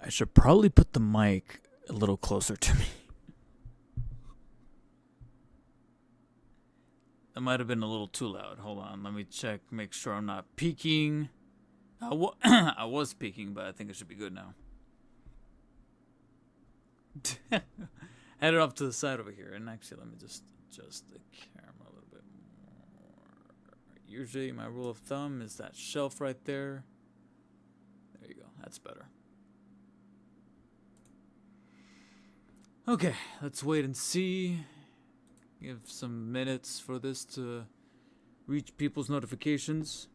I should probably put the mic a little closer to me. That might have been a little too loud. Hold on, let me check, make sure I'm not peaking. I was peaking, but I think it should be good now. Head it off to the side over here, and actually, let me just adjust the camera a little bit more. Usually, my rule of thumb is that shelf right there. There you go. That's better. Okay, let's wait and see. Give some minutes for this to reach people's notifications.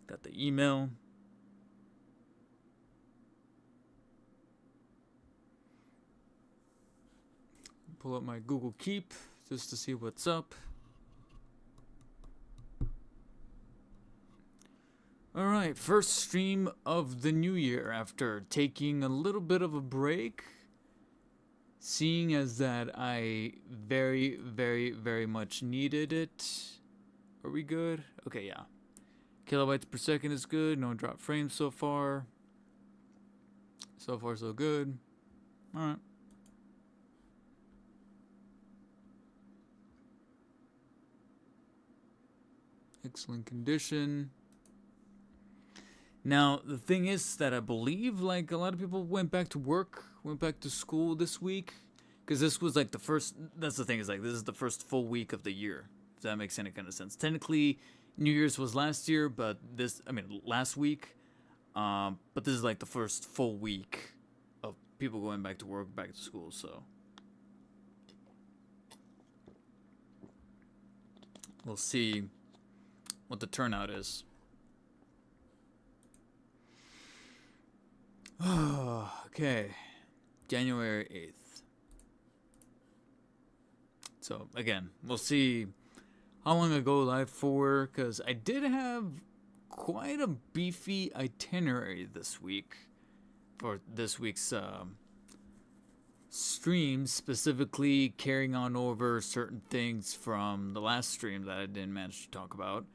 Got the email. Pull up my Google Keep just to see what's up. Alright, first stream of the new year after taking a little bit of a break. Seeing as that I very, very, very much needed it. Are we good? Okay, yeah. Kilobytes per second is good. No drop frames so far. So far, so good. Alright. Excellent condition. Now, the thing is that I believe, like, a lot of people went back to work, went back to school this week. Because this was, like, the first... That's the thing, is, like, this is the first full week of the year. If that makes any kind of sense. Technically, New Year's was last year, but this... I mean, last week. But this is, like, the first full week of people going back to work, back to school, so... We'll see what the turnout is. Okay, January 8th. So again, we'll see how long I go live for, because I did have quite a beefy itinerary this week for this week's stream, specifically carrying on over certain things from the last stream that I didn't manage to talk about.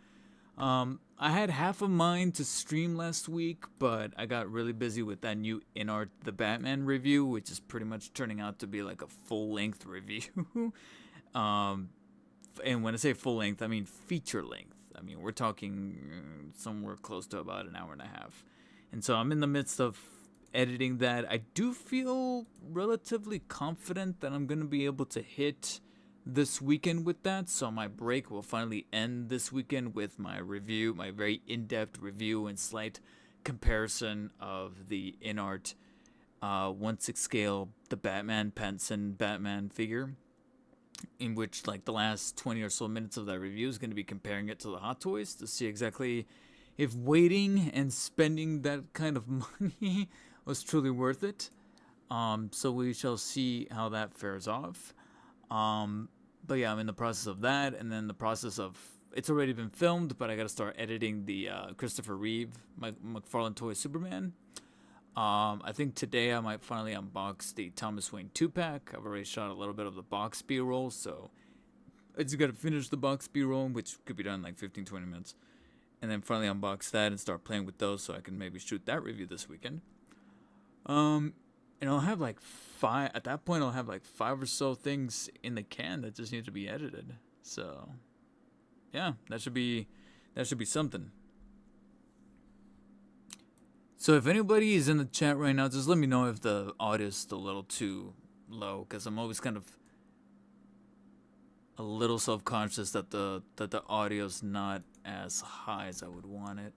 I had half a mind to stream last week, but I got really busy with that new InArt The Batman review, which is pretty much turning out to be like a full-length review. And when I say full-length, I mean feature-length. I mean, we're talking somewhere close to about an hour and a half. And so I'm in the midst of editing that. I do feel relatively confident that I'm going to be able to hit this weekend with that, so my break will finally end this weekend with my review, my very in-depth review and slight comparison of the InArt 1/6 scale the Batman Penson Batman figure, in which like the last 20 or so minutes of that review is going to be comparing it to the Hot Toys to see exactly if waiting and spending that kind of money was truly worth it. So we shall see how that fares off. But yeah, I'm in the process of that, and then the process of... It's already been filmed, but I gotta start editing the Christopher Reeve McFarlane Toy Superman. I think today I might finally unbox the Thomas Wayne 2-pack. I've already shot a little bit of the box B-roll, so I just gotta finish the box B-roll, which could be done in like 15-20 minutes. And then finally unbox that and start playing with those so I can maybe shoot that review this weekend. And I'll have like at that point I'll have like 5 or so things in the can that just need to be edited. So yeah, that should be something. So if anybody is in the chat right now, just let me know if the audio is a little too low, because I'm always kind of a little self-conscious that the audio's not as high as I would want it.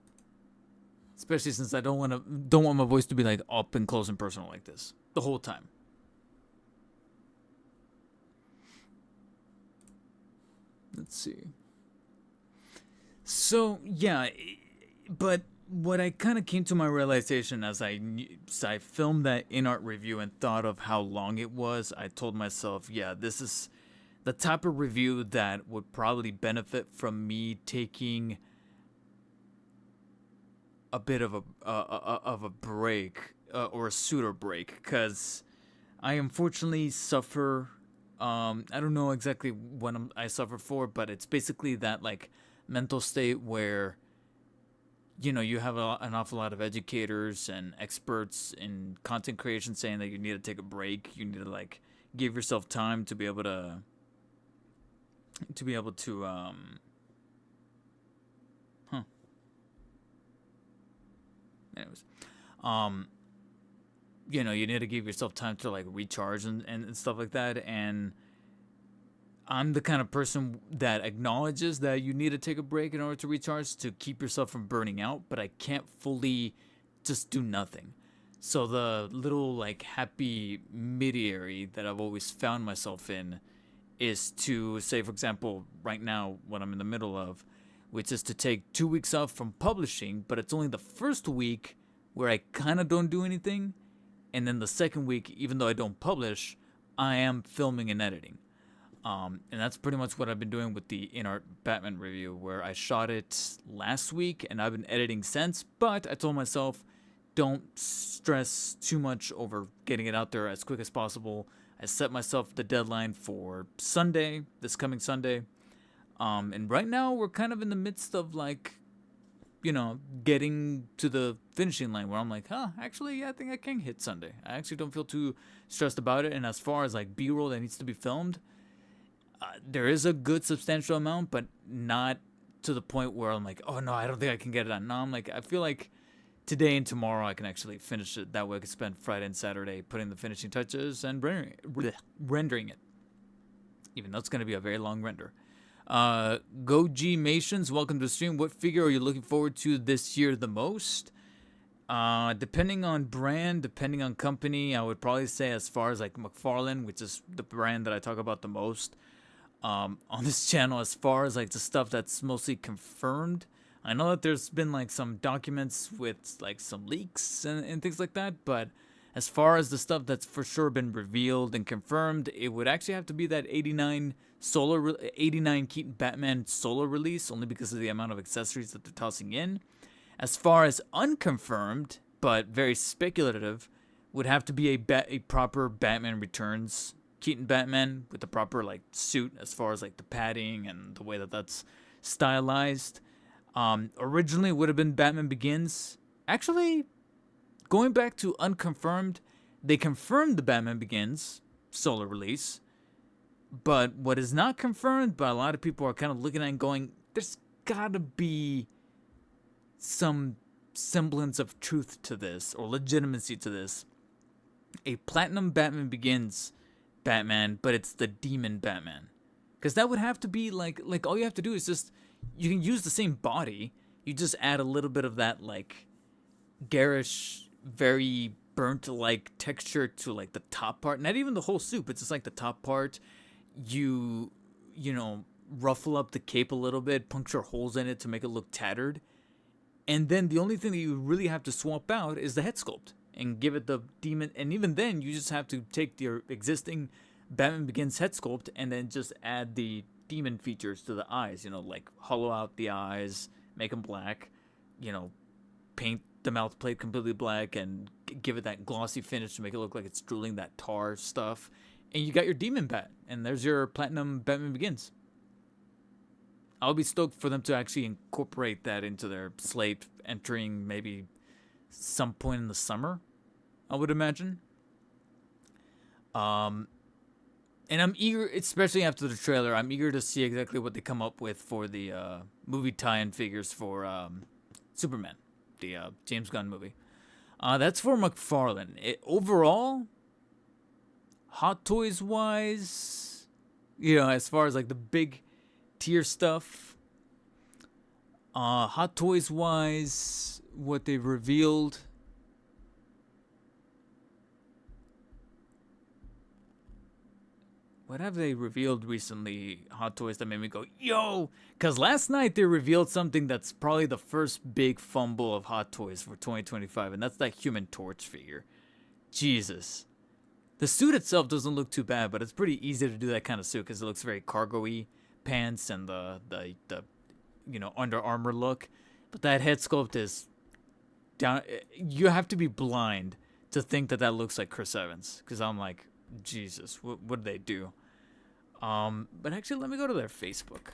Especially since I don't want my voice to be like up and close and personal like this the whole time. Let's see. So yeah, but what I kind of came to my realization as I filmed that InArt review and thought of how long it was, I told myself, yeah, this is the type of review that would probably benefit from me taking a bit of a break or a pseudo break, because I unfortunately suffer. I don't know exactly what I suffer for, but it's basically that like mental state where you have an awful lot of educators and experts in content creation saying that you need to take a break. You need to like give yourself time to be able to huh. Anyways, um, you need to give yourself time to like recharge and stuff like that. And I'm the kind of person that acknowledges that you need to take a break in order to recharge to keep yourself from burning out, but I can't fully just do nothing. So the little like happy mediary that I've always found myself in is to say, for example, right now what I'm in the middle of, which is to take 2 weeks off from publishing, but it's only the first week where I kind of don't do anything, and then the second week, even though I don't publish, I am filming and editing. And that's pretty much what I've been doing with the In Art Batman review, where I shot it last week and I've been editing since, but I told myself, don't stress too much over getting it out there as quick as possible. I set myself the deadline for Sunday, this coming Sunday. And right now we're kind of in the midst of like, getting to the finishing line where I'm like, actually, yeah, I think I can hit Sunday. I actually don't feel too stressed about it. And as far as like B-roll that needs to be filmed, there is a good substantial amount, but not to the point where I'm like, oh no, I don't think I can get it done. No, I'm like, I feel like today and tomorrow I can actually finish it. That way I can spend Friday and Saturday putting the finishing touches and rendering it. Even though it's going to be a very long render. Goji Mations, welcome to the stream. What figure are you looking forward to this year the most? Depending on brand, depending on company, I would probably say as far as like McFarlane, which is the brand that I talk about the most on this channel, as far as like the stuff that's mostly confirmed. I know that there's been like some documents with like some leaks and things like that, but as far as the stuff that's for sure been revealed and confirmed, it would actually have to be that 89 Keaton Batman solo release, only because of the amount of accessories that they're tossing in. As far as unconfirmed, but very speculative, would have to be a proper Batman Returns Keaton Batman with the proper like suit, as far as like the padding and the way that that's stylized. Originally it would have been Batman Begins. Actually, going back to unconfirmed, they confirmed the Batman Begins solo release. But what is not confirmed, but a lot of people are kind of looking at and going, there's gotta be some semblance of truth to this, or legitimacy to this. A Platinum Batman Begins Batman, but it's the Demon Batman. Because that would have to be like all you have to do is just, you can use the same body, you just add a little bit of that like garish, very burnt like texture to like the top part. Not even the whole suit, but just like the top part. You ruffle up the cape a little bit, puncture holes in it to make it look tattered. And then the only thing that you really have to swap out is the head sculpt and give it the demon. And even then, you just have to take your existing Batman Begins head sculpt and then just add the demon features to the eyes. Like hollow out the eyes, make them black, paint the mouth plate completely black and give it that glossy finish to make it look like it's drooling that tar stuff. And you got your Demon Bat, and there's your Platinum Batman Begins. I'll be stoked for them to actually incorporate that into their slate, entering maybe some point in the summer, I would imagine. And I'm eager, especially after the trailer, I'm eager to see exactly what they come up with for the movie tie-in figures for Superman, the James Gunn movie. That's for McFarlane. Overall, Hot Toys wise, as far as like the big tier stuff, Hot Toys wise, what they've revealed. What have they revealed recently, Hot Toys, that made me go, yo? Because last night they revealed something that's probably the first big fumble of Hot Toys for 2025, and that's that Human Torch figure. Jesus. The suit itself doesn't look too bad, but it's pretty easy to do that kind of suit because it looks very cargo-y, pants and the Under Armour look. But that head sculpt is down. You have to be blind to think that looks like Chris Evans, because I'm like, Jesus, what did they do? But actually, let me go to their Facebook.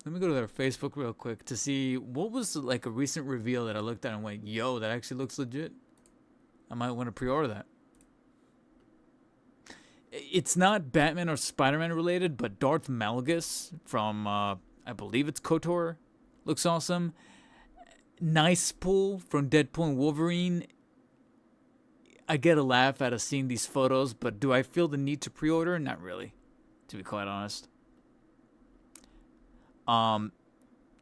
Let me go to their Facebook real quick to see what was like a recent reveal that I looked at and went, yo, that actually looks legit. I might want to pre-order that. It's not Batman or Spider-Man related, but Darth Malgus from, I believe it's KOTOR, looks awesome. Nice pull from Deadpool and Wolverine. I get a laugh out of seeing these photos, but do I feel the need to pre-order? Not really, to be quite honest. And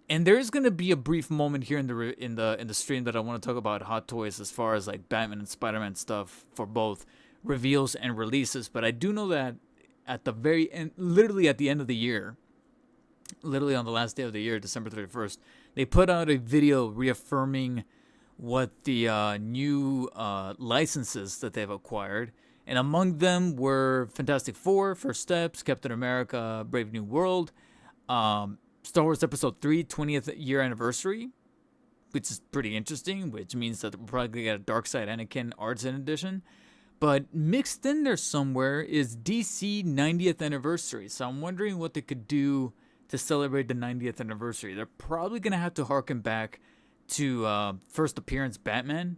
there is gonna be a brief moment here in the stream that I want to talk about Hot Toys as far as like Batman and Spider-Man stuff for both reveals and releases. But I do know that at the very end, literally at the end of the year, literally on the last day of the year, December 31st, they put out a video reaffirming what the new licenses that they've acquired. And among them were Fantastic Four, First Steps, Captain America, Brave New World, Star Wars Episode 3, 20th year anniversary, which is pretty interesting, which means that we're probably going to get a Darkseid Anakin Arts Edition. But mixed in there somewhere is DC 90th anniversary. So I'm wondering what they could do to celebrate the 90th anniversary. They're probably going to have to harken back to first appearance Batman.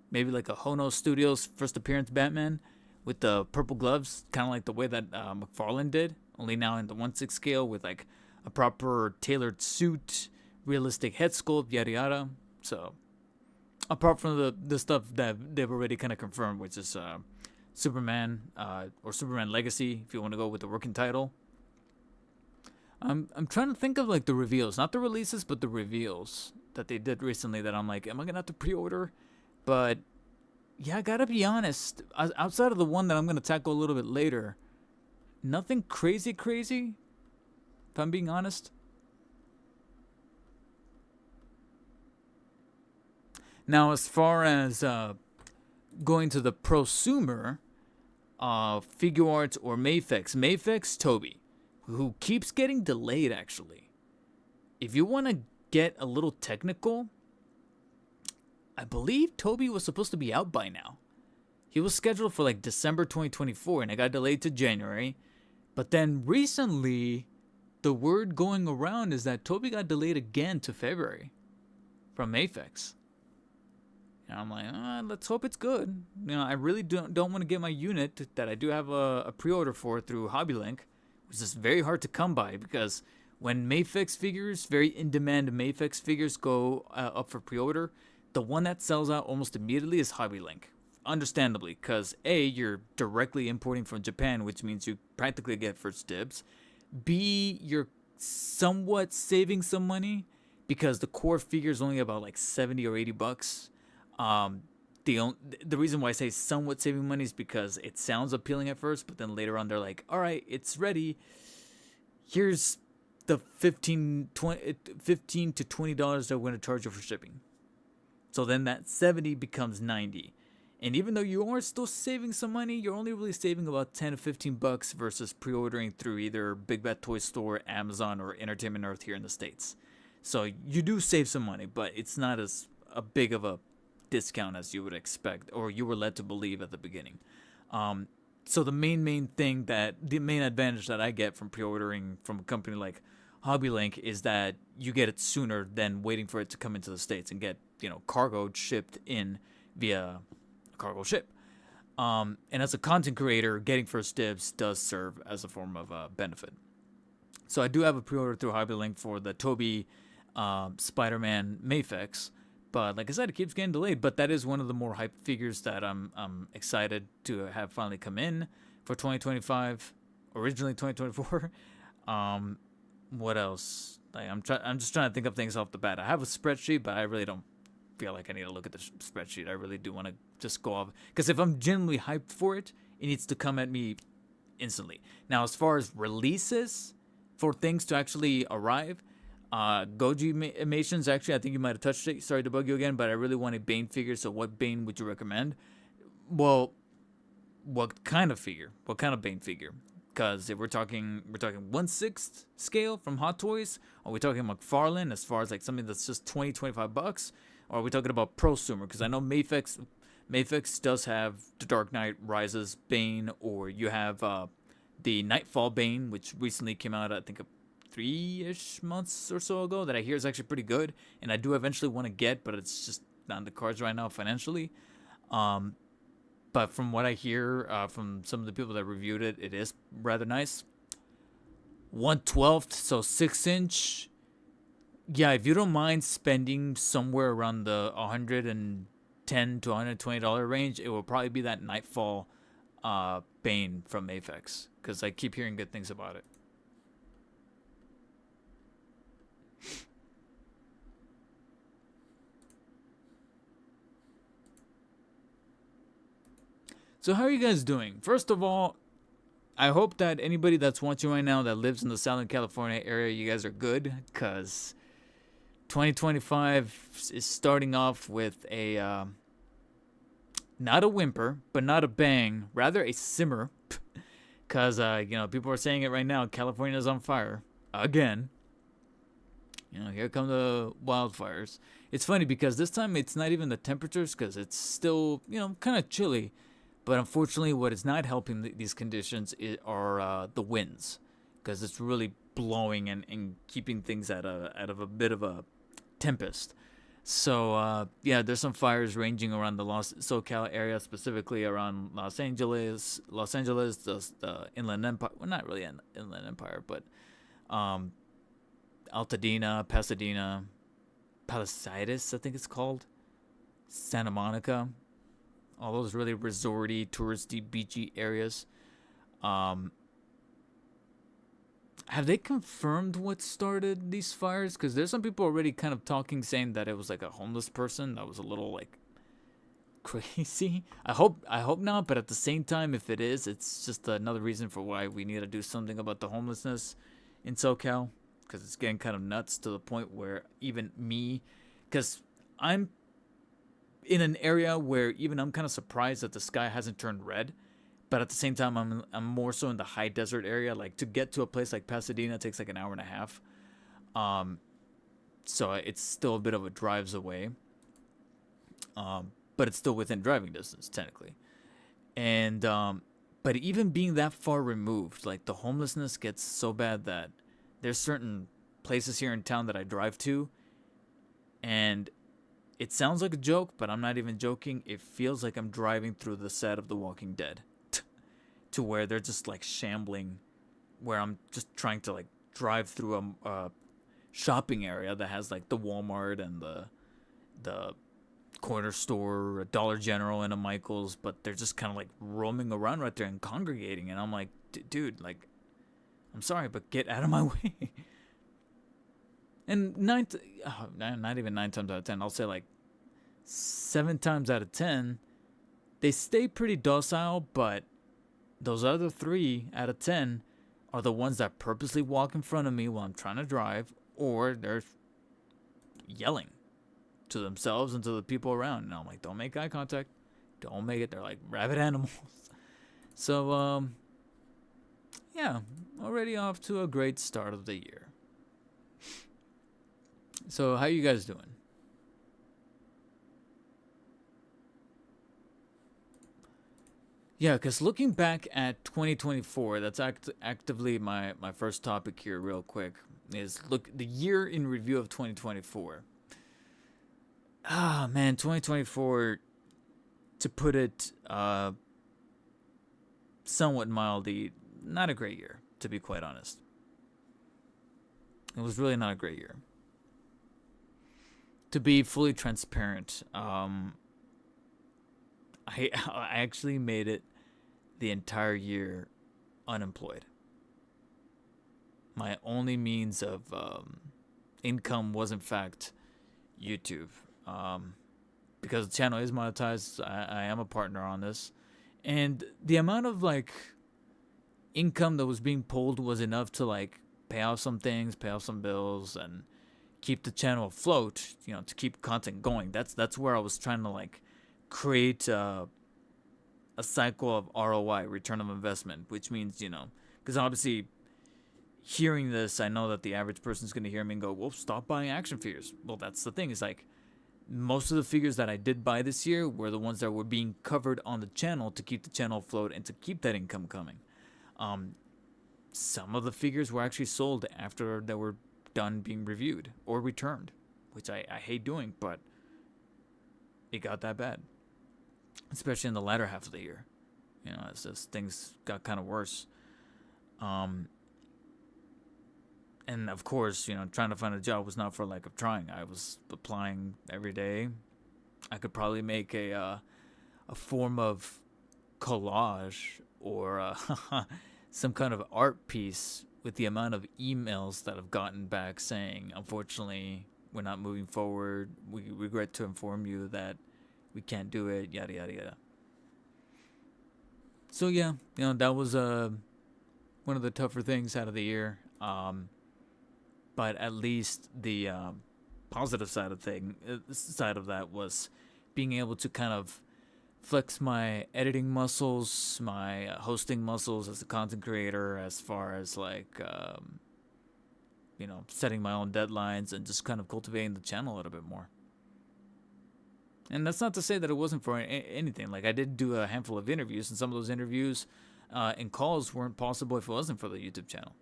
Maybe like a Hono Studios first appearance Batman with the purple gloves, kind of like the way that McFarlane did, only now in the 1/6 scale with like a proper tailored suit, realistic head sculpt, yada yada. So, apart from the stuff that they've already kind of confirmed, which is Superman or Superman Legacy, if you want to go with the working title. I'm trying to think of like the reveals, not the releases, but the reveals that they did recently that I'm like, am I gonna have to pre-order? But yeah, I gotta be honest. Outside of the one that I'm gonna tackle a little bit later, nothing crazy. If I'm being honest. Now, as far as going to the prosumer, Figure Arts or Mafex Toby, who keeps getting delayed actually. If you want to get a little technical, I believe Toby was supposed to be out by now. He was scheduled for like December 2024 and it got delayed to January. But then recently, the word going around is that Toby got delayed again to February from Mafex. And I'm like, let's hope it's good. You know, I really don't want to get my unit that I do have a pre-order for through HobbyLink, which is very hard to come by because when Mafex figures, very in-demand Mafex figures go up for pre-order, the one that sells out almost immediately is HobbyLink. Understandably, because A, you're directly importing from Japan, which means you practically get first dibs. B, you're somewhat saving some money because the core figure is only about like 70 or 80 bucks. The reason why I say somewhat saving money is because it sounds appealing at first, but then later on they're like, all right, it's ready. Here's the $15 to $20 that we're going to charge you for shipping. So then that 70 becomes 90. And even though you are still saving some money, you're only really saving about 10 to 15 bucks versus pre-ordering through either Big Bad Toy Store, Amazon, or Entertainment Earth here in the States. So you do save some money, but it's not as a big of a discount as you would expect or you were led to believe at the beginning. So the main advantage that I get from pre-ordering from a company like HobbyLink is that you get it sooner than waiting for it to come into the States and get, cargo shipped in via a cargo ship. And as a content creator, getting first dibs does serve as a form of benefit. So I do have a pre-order through HobbyLink for the Toby Spider-Man Mafex. But like I said, it keeps getting delayed. But that is one of the more hyped figures that I'm excited to have finally come in for 2025. Originally 2024. What else? Like I'm just trying to think of things off the bat. I have a spreadsheet, but I really don't feel like I need to look at the spreadsheet. I really do want to just go off because if I'm genuinely hyped for it, it needs to come at me instantly. Now, as far as releases for things to actually arrive. Goji Mations, actually, I think you might have touched it. Sorry to bug you again, but I really want a Bane figure. So what Bane would you recommend? Well, what kind of figure? What kind of Bane figure? Because if we're talking 1/6 scale from Hot Toys, are we talking McFarlane as far as like something that's just 20-25 bucks? Or are we talking about prosumer? Because I know Mafex does have the Dark Knight Rises Bane, or you have the Nightfall Bane, which recently came out, I think, 3-ish months or so ago that I hear is actually pretty good, and I do eventually want to get, but it's just not in the cards right now financially. Um, but from what I hear from some of the people that reviewed it, it is rather nice. 1/12, so 6 inch. Yeah, if you don't mind spending somewhere around the $110 to $120 range, it will probably be that Nightfall Bane from Aphex, because I keep hearing good things about it. So how are you guys doing? First of all, I hope that anybody that's watching right now that lives in the Southern California area, you guys are good, because 2025 is starting off with a not a whimper, but not a bang, rather a simmer, because people are saying it right now. California is on fire again. Here come the wildfires. It's funny because this time it's not even the temperatures, because it's still kind of chilly. But unfortunately, what is not helping these conditions are the winds, because it's really blowing and keeping things out of a bit of a tempest. So there's some fires ranging around the SoCal area, specifically around Los Angeles, the Inland Empire. Well, not really Inland Empire, but Altadena, Pasadena, Palisades, I think it's called, Santa Monica. All those really resorty, touristy, beachy areas. Have they confirmed what started these fires? Because there's some people already kind of talking, saying that it was like a homeless person. That was a little like crazy. I hope not. But at the same time, if it is, it's just another reason for why we need to do something about the homelessness in SoCal. Because it's getting kind of nuts to the point where even me, because I'm in an area where even I'm kind of surprised that the sky hasn't turned red, but at the same time I'm more so in the high desert area. Like, to get to a place like Pasadena takes like an hour and a half, so it's still a bit of a drives away, but it's still within driving distance technically. And but even being that far removed, like, the homelessness gets so bad that there's certain places here in town that I drive to, and it sounds like a joke, but I'm not even joking. It feels like I'm driving through the set of The Walking Dead, to where they're just like shambling, where I'm just trying to like drive through a shopping area that has like the Walmart and the corner store, a Dollar General, and a Michaels, but they're just kind of like roaming around right there and congregating, and I'm like, dude, like, I'm sorry, but get out of my way. And not even 9 times out of 10, I'll say like 7 times out of 10, they stay pretty docile, but those other 3 out of 10 are the ones that purposely walk in front of me while I'm trying to drive, or they're yelling to themselves and to the people around. And I'm like, don't make eye contact. Don't make it. They're like rabid animals. So, already off to a great start of the year. So, how you guys doing? Yeah, because looking back at 2024, that's actively my first topic here, real quick, is look the year in review of 2024. Ah, man, 2024, to put it somewhat mildly, not a great year, to be quite honest. It was really not a great year. To be fully transparent, I actually made it the entire year unemployed. My only means of income was, in fact, YouTube. Because the channel is monetized, I am a partner on this. And the amount of, like, income that was being pulled was enough to, like, pay off some things, pay off some bills, and keep the channel afloat, to keep content going. That's where I was trying to, like, create a cycle of ROI, return of investment, which means, because obviously hearing this, I know that the average person's going to hear me and go, well, stop buying action figures. Well, that's the thing. It's like, most of the figures that I did buy this year were the ones that were being covered on the channel to keep the channel afloat and to keep that income coming. some of the figures were actually sold after they were done being reviewed or returned, which I hate doing, but it got that bad, especially in the latter half of the year. You know, as things got kind of worse. And of course, you know, trying to find a job was not for lack of trying. I was applying every day. I could probably make a form of collage or some kind of art piece with the amount of emails that I've gotten back saying, unfortunately, we're not moving forward. We regret to inform you that we can't do it, yada, yada, yada. So, yeah, you know, that was one of the tougher things out of the year. But at least the positive side of that was being able to kind of flex my editing muscles, my hosting muscles as a content creator, as far as like you know, setting my own deadlines and just kind of cultivating the channel a little bit more. And that's not to say that it wasn't for anything. Like, I did do a handful of interviews, and some of those interviews and calls weren't possible if it wasn't for the YouTube channel.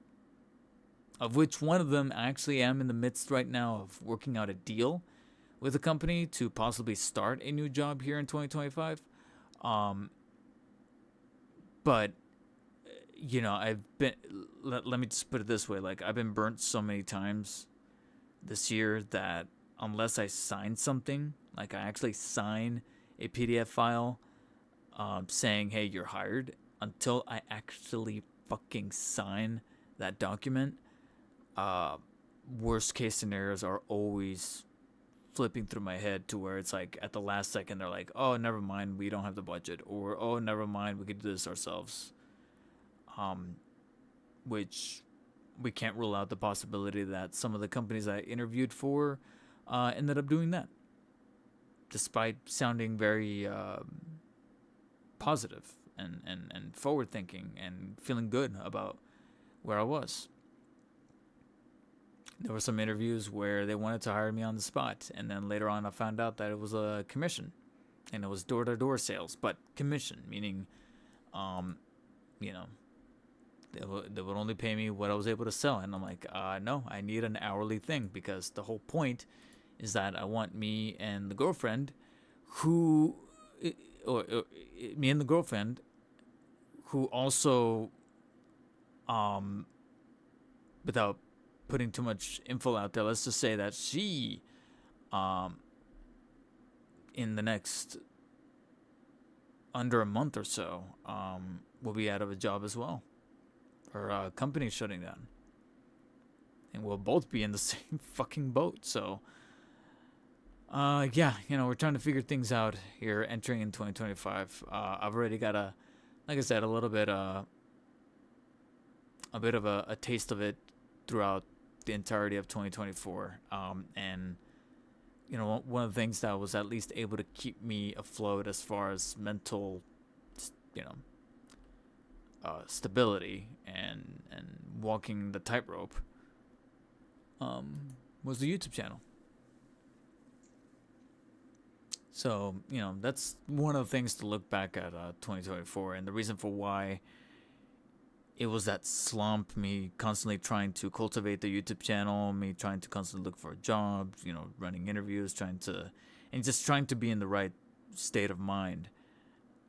Of which one of them I actually am in the midst right now of working out a deal with a company to possibly start a new job here in 2025. But, you know, let me just put it this way. Like, I've been burnt so many times this year that unless I sign something, like I actually sign a PDF file saying, hey, you're hired, until I actually fucking sign that document, worst case scenarios are always flipping through my head to where it's like at the last second they're like, oh, never mind, we don't have the budget, or oh, never mind, we could do this ourselves. Which we can't rule out the possibility that some of the companies I interviewed for ended up doing that, despite sounding very positive and forward thinking and feeling good about where I was. There were some interviews where they wanted to hire me on the spot, and then later on I found out that it was a commission, and it was door-to-door sales, but commission, meaning, you know, they would only pay me what I was able to sell. And I'm like, no, I need an hourly thing, because the whole point is that I want me and the girlfriend who also, without putting too much info out there, let's just say that she, in the next under a month or so, will be out of a job as well. Her company shutting down. And we'll both be in the same fucking boat. So, yeah, you know, we're trying to figure things out here entering in 2025. I've already got like I said, a little bit, a bit of a taste of it throughout the entirety of 2024. And, you know, one of the things that was at least able to keep me afloat as far as mental, you know, stability and walking the tightrope was the YouTube channel. So, you know, that's one of the things to look back at 2024, and the reason for why it was that slump, me constantly trying to cultivate the YouTube channel, me trying to constantly look for jobs, you know, running interviews, trying to be in the right state of mind.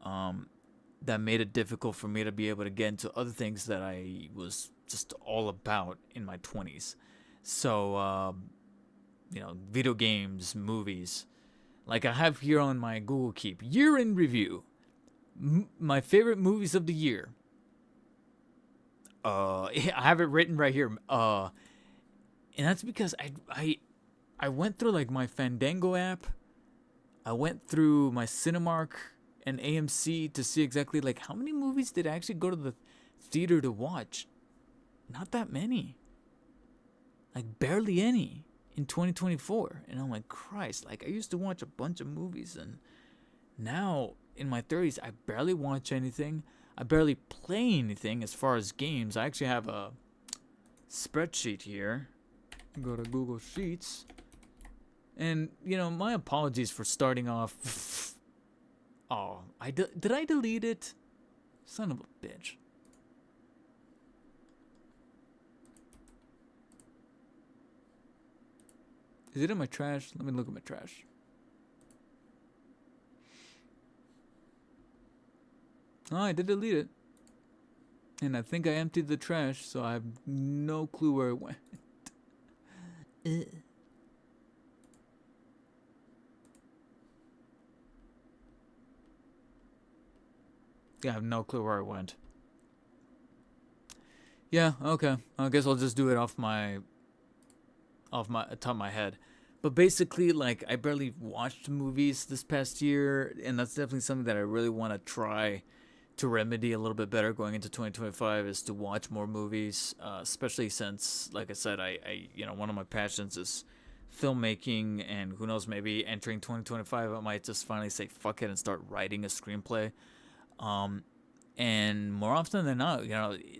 That made it difficult for me to be able to get into other things that I was just all about in my 20s. So, you know, video games, movies. Like I have here on my Google Keep, year in review, my favorite movies of the year. I have it written right here. And that's because I went through like my Fandango app. I went through my Cinemark and AMC to see exactly like how many movies did I actually go to the theater to watch. Not that many. Like barely any in 2024. And I'm like, Christ, like I used to watch a bunch of movies, and now in my 30s I barely watch anything. I barely play anything as far as games. I actually have a spreadsheet here. Go to Google Sheets. And, you know, my apologies for starting off. Oh, did I delete it? Son of a bitch. Is it in my trash? Let me look at my trash. Oh, I did delete it. And I think I emptied the trash, so I have no clue where it went. Yeah, I have no clue where it went. Yeah, okay. I guess I'll just do it off my top of my head. But basically, like, I barely watched movies this past year, and that's definitely something that I really want to try to remedy a little bit better going into 2025 is to watch more movies, especially since, like I said, I one of my passions is filmmaking, and who knows, maybe entering 2025 I might just finally say fuck it and start writing a screenplay. Um, and more often than not,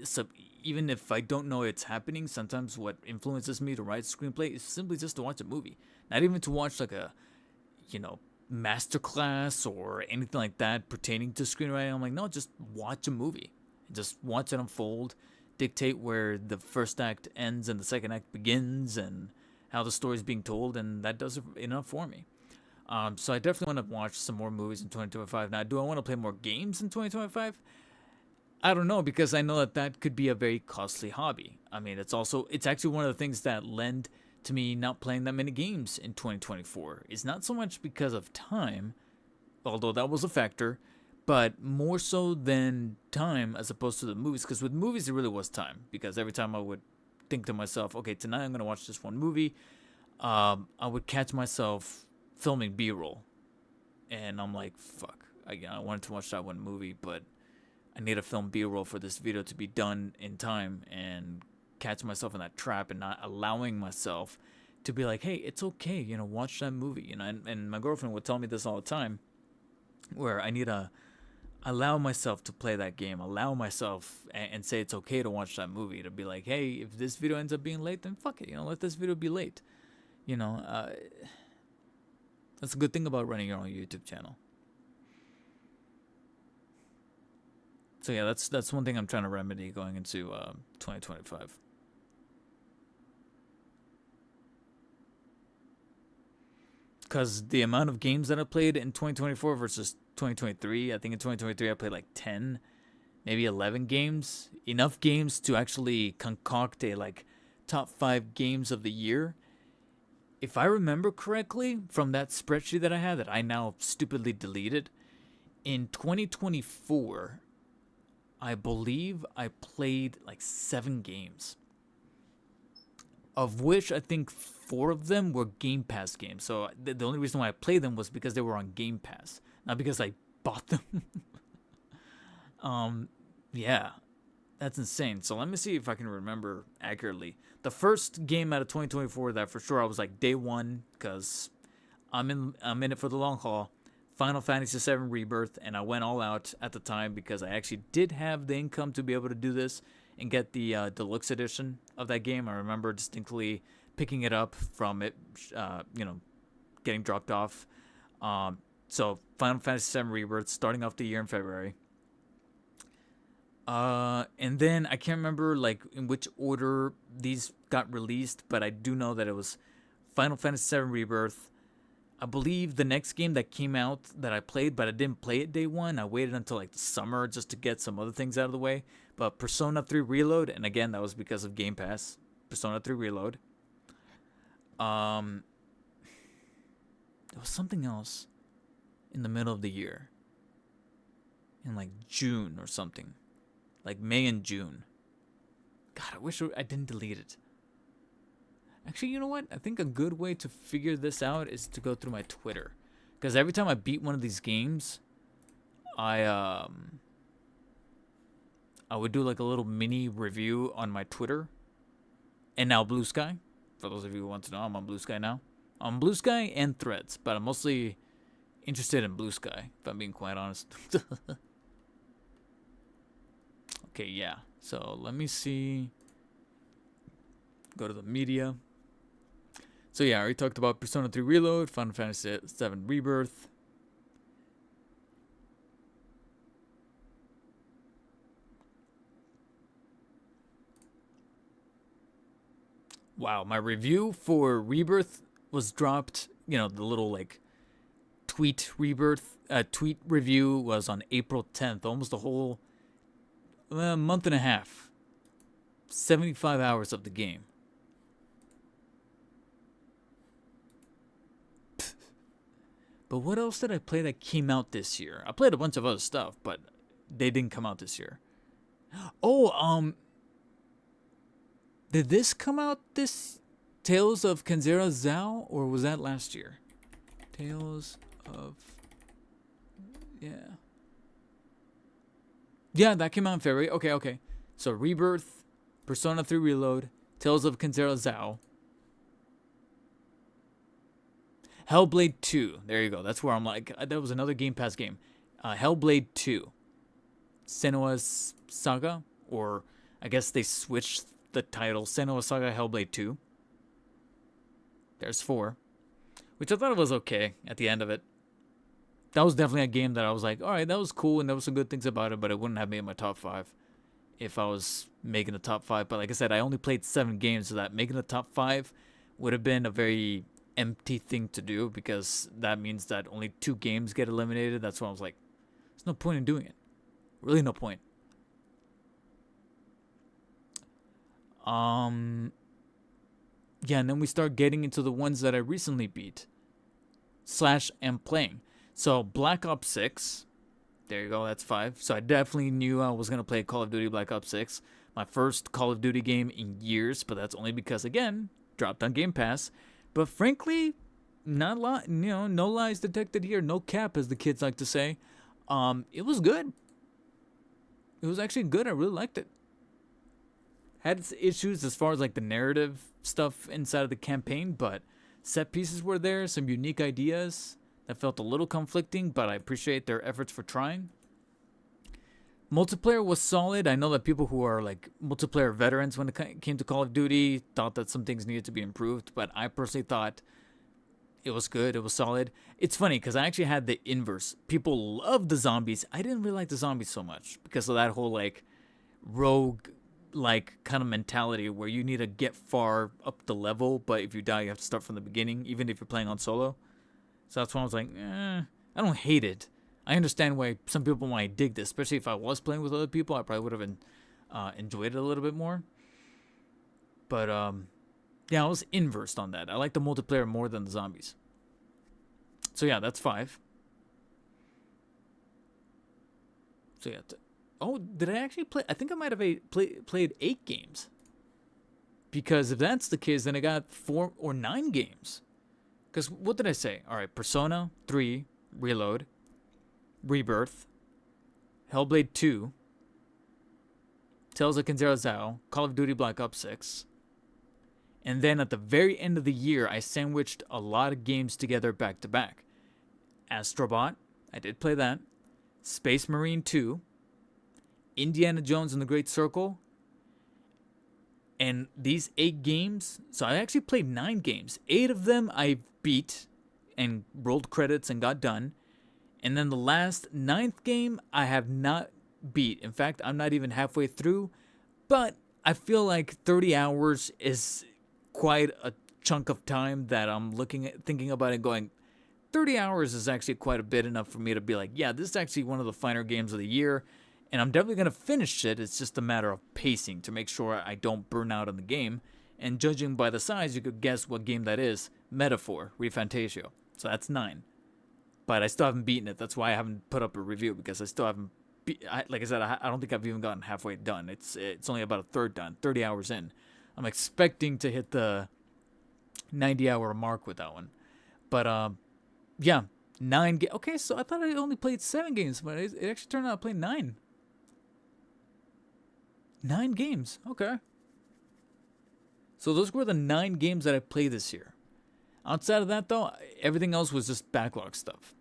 so even if I don't know it's happening, sometimes what influences me to write a screenplay is simply just to watch a movie, not even to watch like a, you know, masterclass or anything like that pertaining to screenwriting. I'm like, no, just watch a movie, just watch it unfold, dictate where the first act ends and the second act begins, and how the story is being told, and that does enough for me. So I definitely want to watch some more movies in 2025. Now, do I want to play more games in 2025? I don't know, because I know that that could be a very costly hobby. I mean, it's actually one of the things that lend to me not playing that many games in 2024. It's not so much because of time, although that was a factor, but more so than time as opposed to the movies. Because with movies, it really was time. Because every time I would think to myself, okay, tonight I'm going to watch this one movie, I would catch myself filming B-roll. And I'm like, fuck, I wanted to watch that one movie, but I need to film B-roll for this video to be done in time, and catch myself in that trap and not allowing myself to be like, hey, it's okay, watch that movie. And my girlfriend would tell me this all the time, where I need to allow myself to play that game, allow myself and say it's okay to watch that movie, to be like, hey, if this video ends up being late, then fuck it, let this video be late. That's a good thing about running your own YouTube channel. So yeah, that's one thing I'm trying to remedy going into 2025. Because the amount of games that I played in 2024 versus 2023, I think in 2023 I played like 10, maybe 11 games. Enough games to actually concoct a like top 5 games of the year. If I remember correctly from that spreadsheet that I had that I now stupidly deleted, in 2024, I believe I played like 7 games, of which I think 4 of them were Game Pass games. So the only reason why I played them was because they were on Game Pass, not because I bought them. Yeah, that's insane. So let me see if I can remember accurately. The first game out of 2024 that for sure I was like day one, because I'm in it for the long haul. Final Fantasy VII Rebirth, and I went all out at the time because I actually did have the income to be able to do this and get the deluxe edition of that game. I remember distinctly picking it up from it, getting dropped off. So Final Fantasy VII Rebirth, starting off the year in February. And then I can't remember like in which order these got released, but I do know that it was Final Fantasy VII Rebirth. I believe the next game that came out that I played, but I didn't play it day one. I waited until like the summer just to get some other things out of the way. But Persona 3 Reload, and again, that was because of Game Pass. Persona 3 Reload. There was something else in the middle of the year. In like June or something. Like May and June. God, I wish I didn't delete it. Actually, you know what? I think a good way to figure this out is to go through my Twitter. Because every time I beat one of these games, I would do like a little mini review on my Twitter. And now Blue Sky. For those of you who want to know, I'm on Blue Sky now. I'm on Blue Sky and Threads, but I'm mostly interested in Blue Sky, if I'm being quite honest. Okay, yeah. So let me see. Go to the media. So yeah, I already talked about Persona 3 Reload, Final Fantasy VII Rebirth. Wow, my review for Rebirth was dropped, the little like tweet review was on April 10th, almost a whole month and a half. 75 hours of the game. But what else did I play that came out this year? I played a bunch of other stuff, but they didn't come out this year. Oh, did this come out this Tales of Kenzera Zhao, or was that last year? Tales of... Yeah, that came out in February. Okay. So Rebirth, Persona 3 Reload, Tales of Kenzera Zhao, Hellblade 2. There you go. That's where I'm like, that was another Game Pass game. Hellblade 2. Senua's Saga, or I guess they switched the title. Senua's Saga Hellblade 2. There's 4. Which I thought it was okay at the end of it. That was definitely a game that I was like, alright, that was cool and there was some good things about it, but it wouldn't have made my top 5 if I was making the top 5. But like I said, I only played 7 games, so that making the top 5 would have been a very empty thing to do, because that means that only 2 games get eliminated. That's why I was like, there's no point in doing it. Really no point. Yeah, and then we start getting into the ones that I recently beat / am playing. So Black Ops 6, there you go, that's 5. So I definitely knew I was going to play Call of Duty Black Ops 6. My first Call of Duty game in years, but that's only because, again, dropped on Game Pass. But frankly, no lies detected here, no cap, as the kids like to say. It was good. It was actually good. I really liked it. Had its issues as far as like the narrative stuff inside of the campaign, but set pieces were there, some unique ideas that felt a little conflicting, but I appreciate their efforts for trying. Multiplayer was solid. I know that people who are like multiplayer veterans when it came to Call of Duty thought that some things needed to be improved, but I personally thought it was good. It was solid. It's funny because I actually had the inverse. People loved the zombies. I didn't really like the zombies so much because of that whole like rogue like kind of mentality where you need to get far up the level, but if you die you have to start from the beginning, even if you're playing on solo. So that's why I was like, I don't hate it. I understand why some people might dig this, especially if I was playing with other people. I probably would have enjoyed it a little bit more. But yeah, I was inversed on that. I like the multiplayer more than the zombies. So yeah, that's 5. So yeah. Oh, did I actually play? I think I might have played 8 games. Because if that's the case, then I got 4 or 9 games. Because what did I say? All right, Persona 3 Reload, Rebirth, Hellblade 2, Tales of Kenzera Zhao, Call of Duty Black Ops 6. And then at the very end of the year, I sandwiched a lot of games together back to back. Astrobot, I did play that. Space Marine 2, Indiana Jones and the Great Circle. And these 8 games, so I actually played 9 games. 8 of them I beat and rolled credits and got done. And then the last 9th game I have not beat. In fact, I'm not even halfway through. But I feel like 30 hours is quite a chunk of time that I'm thinking about it going, 30 hours is actually quite a bit enough for me to be like, yeah, this is actually one of the finer games of the year. And I'm definitely going to finish it. It's just a matter of pacing to make sure I don't burn out on the game. And judging by the size, you could guess what game that is. Metaphor, Refantasio. So that's 9. But I still haven't beaten it. That's why I haven't put up a review, because I still haven't... like I said, I don't think I've even gotten halfway done. It's only about a third done, 30 hours in. I'm expecting to hit the 90-hour mark with that one. But, yeah, 9 games. Okay, so I thought I only played 7 games, but it actually turned out I played 9. 9 games. Okay. So those were the 9 games that I played this year. Outside of that, though, everything else was just backlog stuff.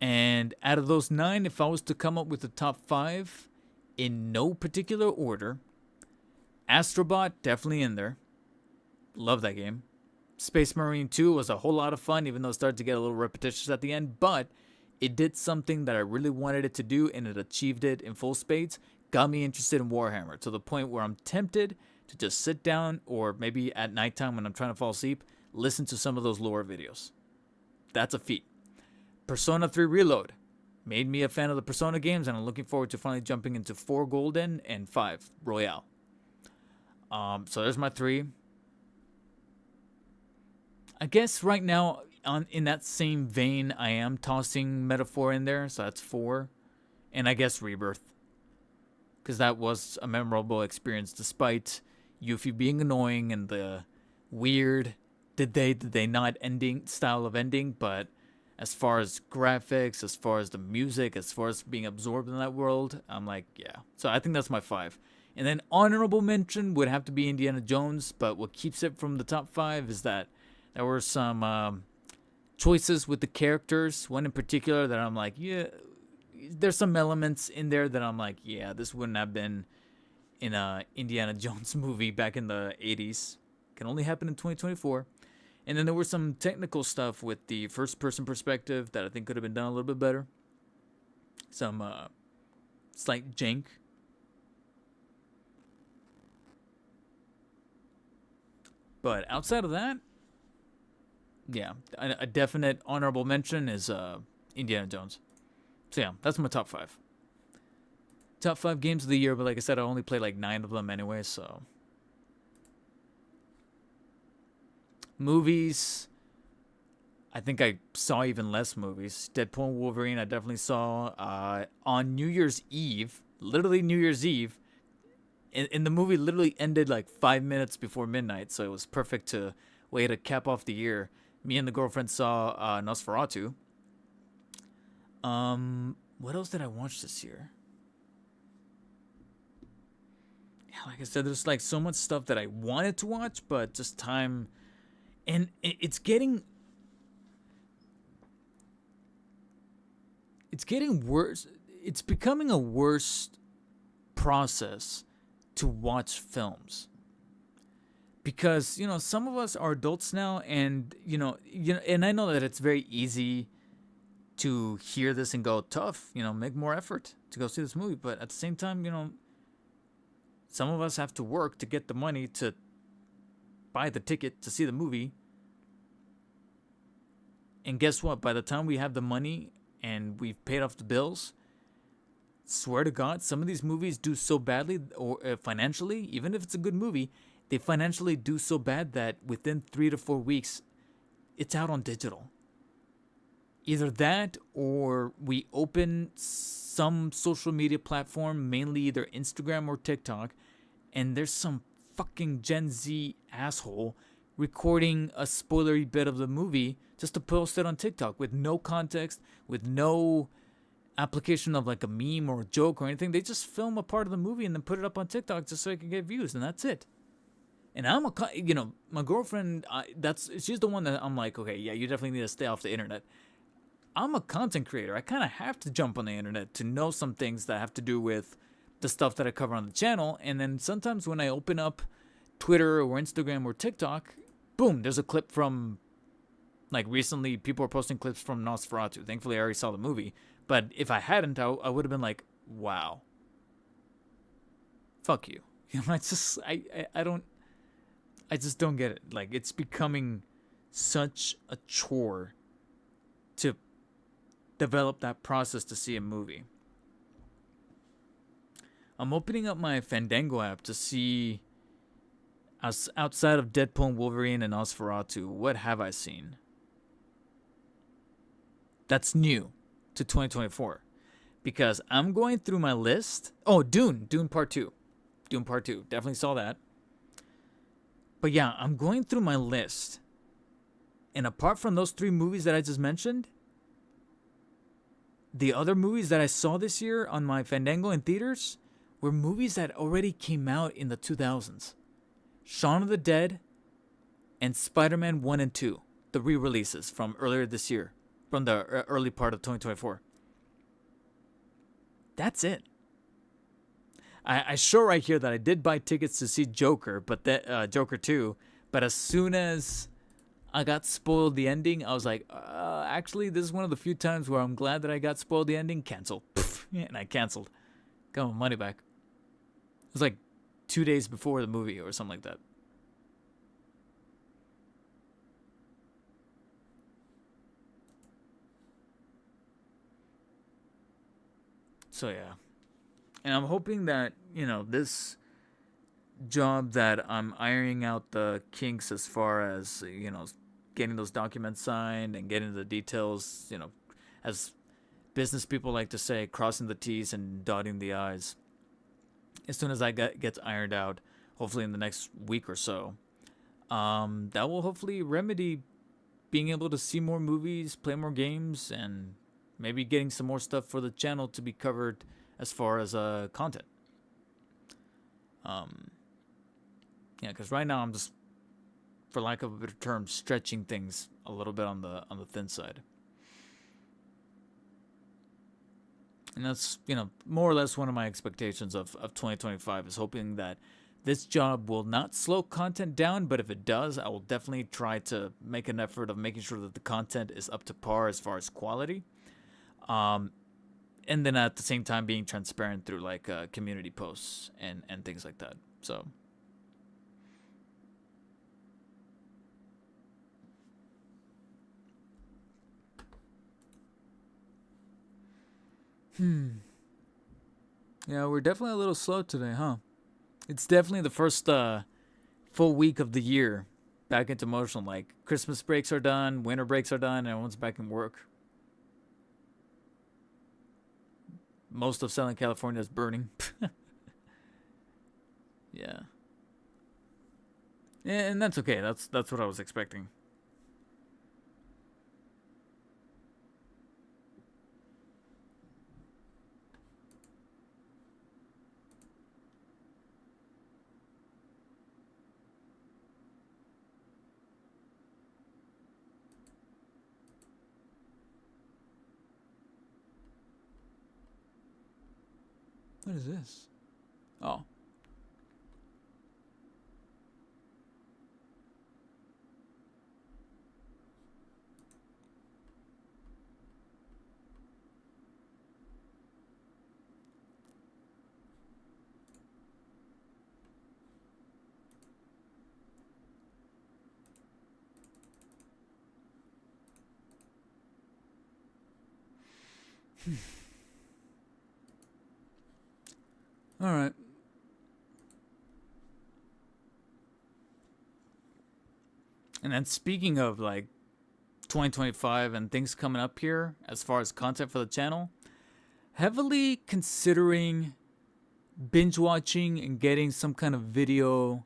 And out of those 9, if I was to come up with the top 5 in no particular order, Astrobot, definitely in there. Love that game. Space Marine 2 was a whole lot of fun, even though it started to get a little repetitious at the end. But it did something that I really wanted it to do, and it achieved it in full spades. Got me interested in Warhammer to the point where I'm tempted to just sit down, or maybe at nighttime when I'm trying to fall asleep, listen to some of those lore videos. That's a feat. Persona 3 Reload made me a fan of the Persona games, and I'm looking forward to finally jumping into 4 Golden and 5 Royale. So there's my 3. I guess right now, in that same vein, I am tossing Metaphor in there, so that's 4. And I guess Rebirth, because that was a memorable experience, despite Yuffie being annoying and the weird did they not ending style of ending. But as far as graphics, as far as the music, as far as being absorbed in that world, I'm like, yeah. So I think that's my 5. And then honorable mention would have to be Indiana Jones, but what keeps it from the top 5 is that there were some choices with the characters. One in particular that I'm like, yeah, there's some elements in there that I'm like, yeah, this wouldn't have been in a Indiana Jones movie back in the 80s. Can only happen in 2024. And then there was some technical stuff with the first-person perspective that I think could have been done a little bit better. Some slight jank. But outside of that, yeah, a definite honorable mention is Indiana Jones. So yeah, that's my top 5. Top 5 games of the year, but like I said, I only played like 9 of them anyway, so. Movies, I think I saw even less movies. Deadpool and Wolverine, I definitely saw on New Year's Eve, literally New Year's Eve. And the movie literally ended like 5 minutes before midnight, so it was perfect way to cap off the year. Me and the girlfriend saw Nosferatu. What else did I watch this year? Yeah, like I said, there's like so much stuff that I wanted to watch, but just time. And it's getting worse. It's becoming a worse process to watch films. Because, some of us are adults now, and, and I know that it's very easy to hear this and go, tough, make more effort to go see this movie. But at the same time, some of us have to work to get the money to buy the ticket to see the movie. And guess what? By the time we have the money and we've paid off the bills, swear to God, some of these movies do so badly, or financially, even if it's a good movie, they financially do so bad that within 3 to 4 weeks, it's out on digital. Either that, or we open some social media platform, mainly either Instagram or TikTok, and there's some fucking Gen Z asshole recording a spoilery bit of the movie just to post it on TikTok with no context, with no application of like a meme or a joke or anything. They just film a part of the movie and then put it up on TikTok just so it can get views, and that's it. And my girlfriend, she's the one that I'm like, okay, yeah, you definitely need to stay off the internet. I'm a content creator. I kind of have to jump on the internet to know some things that have to do with the stuff that I cover on the channel. And then sometimes when I open up Twitter or Instagram or TikTok, boom, there's a clip from, like, recently people are posting clips from Nosferatu. Thankfully, I already saw the movie. But if I hadn't, I would have been like, wow. Fuck you. I just don't get it. Like, it's becoming such a chore to develop that process to see a movie. I'm opening up my Fandango app to see, outside of Deadpool and Wolverine and Nosferatu, what have I seen that's new to 2024? Because I'm going through my list. Oh, Dune Part 2. Definitely saw that. But yeah, I'm going through my list. And apart from those 3 movies that I just mentioned, the other movies that I saw this year on my Fandango in theaters were movies that already came out in the 2000s. Shaun of the Dead and Spider-Man 1 and 2, the re-releases from earlier this year, from the early part of 2024. That's it. I show right here that I did buy tickets to see Joker, but Joker 2, but as soon as I got spoiled the ending, I was like, actually, this is one of the few times where I'm glad that I got spoiled the ending. Cancel. And I canceled. Got my money back. It was like 2 days before the movie or something like that. So yeah, and I'm hoping that this job that I'm ironing out the kinks as far as getting those documents signed and getting the details. As business people like to say, crossing the T's and dotting the I's. As soon as gets ironed out, hopefully in the next week or so, that will hopefully remedy being able to see more movies, play more games, and maybe getting some more stuff for the channel to be covered as far as content. Um, yeah, because right now I'm just, for lack of a better term, stretching things a little bit on the thin side. And that's more or less one of my expectations of 2025 is hoping that this job will not slow content down, but if it does, I will definitely try to make an effort of making sure that the content is up to par as far as quality. Um, and then at the same time being transparent through like community posts and things like that. So yeah, we're definitely a little slow today, huh? It's definitely the first full week of the year back into motion. Like Christmas breaks are done, winter breaks are done, and everyone's back in work. Most of Southern California is burning. Yeah. Yeah, and that's okay. That's what I was expecting. What is this? Oh. All right. And then speaking of like 2025 and things coming up here as far as content for the channel, heavily considering binge watching and getting some kind of video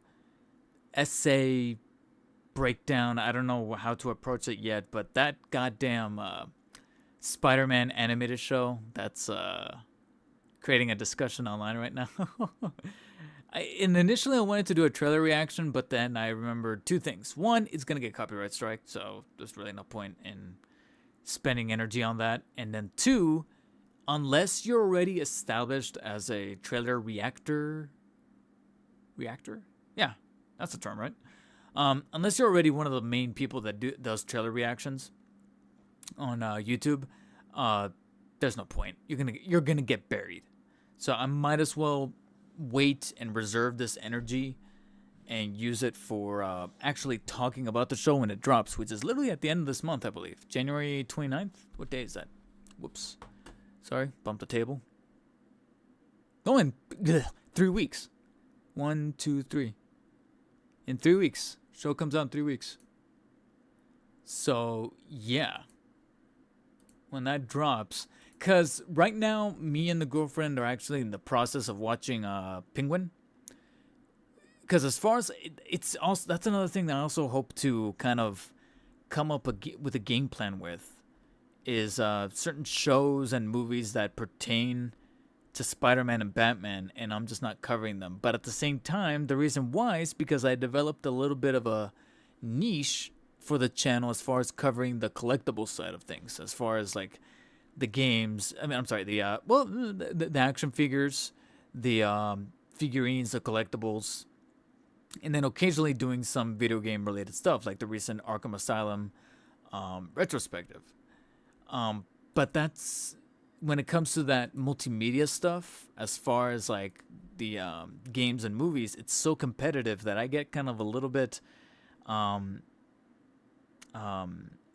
essay breakdown. I don't know how to approach it yet, but that goddamn Spider-Man animated show that's creating a discussion online right now. And initially I wanted to do a trailer reaction, but then I remembered two things. One, it's gonna get copyright strike, so there's really no point in spending energy on that. And then two, unless you're already established as a trailer reactor, yeah, that's the term, right? Unless you're already one of the main people that does trailer reactions on YouTube, uh, there's no point. You're gonna get buried. So I might as well wait and reserve this energy and use it for actually talking about the show when it drops, which is literally at the end of this month, I believe. January 29th? What day is that? Whoops. Sorry, bumped the table. Oh, in 3 weeks. 1, 2, 3. In 3 weeks. Show comes out in 3 weeks. So, yeah. When that drops, because right now, me and the girlfriend are actually in the process of watching Penguin. Because as far as it's also, that's another thing that I also hope to kind of come up with a game plan with is certain shows and movies that pertain to Spider-Man and Batman, and I'm just not covering them. But at the same time, the reason why is because I developed a little bit of a niche for the channel as far as covering the collectible side of things, as far as like the games. I mean, I'm sorry, the action figures, the figurines, the collectibles, and then occasionally doing some video game related stuff, like the recent Arkham Asylum retrospective. But that's when it comes to that multimedia stuff, as far as like the games and movies, it's so competitive that I get kind of a little bit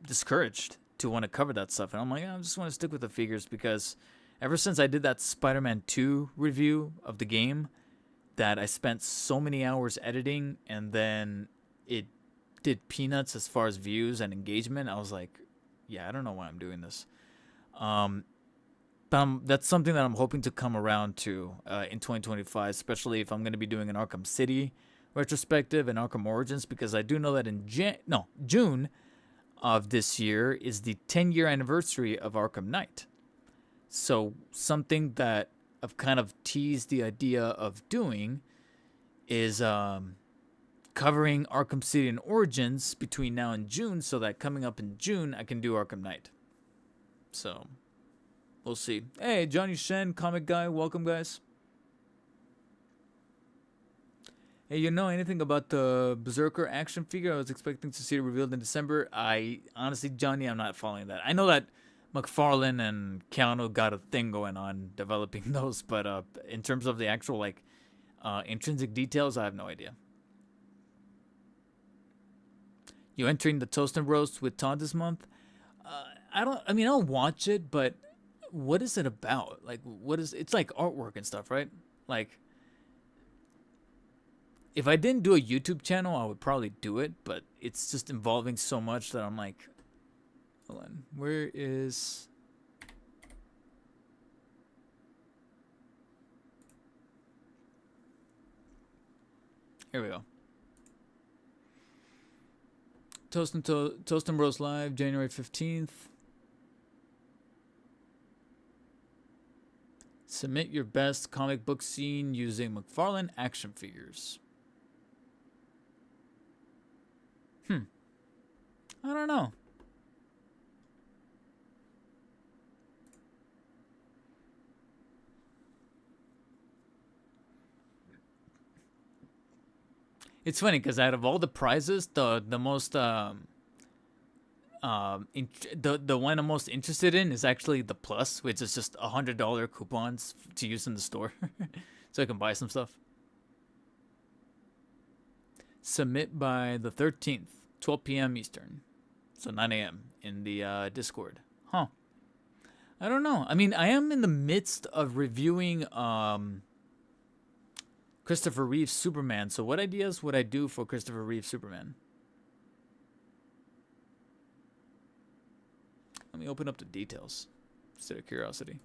discouraged to want to cover that stuff. And I'm like, I just want to stick with the figures because Ever since I did that Spider-Man 2 review of the game, that I spent so many hours editing, and then it did peanuts as far as views and engagement. I was like, yeah, I don't know why I'm doing this. Um, but that's something that I'm hoping to come around to in 2025, especially if I'm going to be doing an Arkham City retrospective and Arkham Origins, because I do know that in June of this year is the 10-year anniversary of Arkham Knight. So something that I've kind of teased the idea of doing is covering Arkham City and Origins between now and June, so that coming up in June I can do Arkham Knight. So we'll see. Hey, Johnny Shen, comic guy, welcome, guys. Hey, you know anything about the Berserker action figure? I was expecting to see it revealed in December. I honestly, Johnny, I'm not following that. I know that McFarlane and Keanu got a thing going on developing those, but in terms of the actual like intrinsic details, I have no idea. You entering the Toast and Roast with Todd this month? I mean, I'll watch it, but what is it about? Like, what is? It's like artwork and stuff, right? Like, if I didn't do a YouTube channel, I would probably do it, but it's just involving so much that I'm like, hold on, where is? Here we go. Toast and Roast Live, January 15th. Submit your best comic book scene using McFarlane action figures. I don't know. It's funny because out of all the prizes, the most the one I'm most interested in is actually the plus, which is just $100 coupons to use in the store, so I can buy some stuff. Submit by the 13th, 12 p.m. Eastern, so 9 a.m. in the Discord. Huh? I don't know. I mean, I am in the midst of reviewing Christopher Reeve's Superman. So what ideas would I do for Christopher Reeve's Superman? Let me open up the details, just out of curiosity.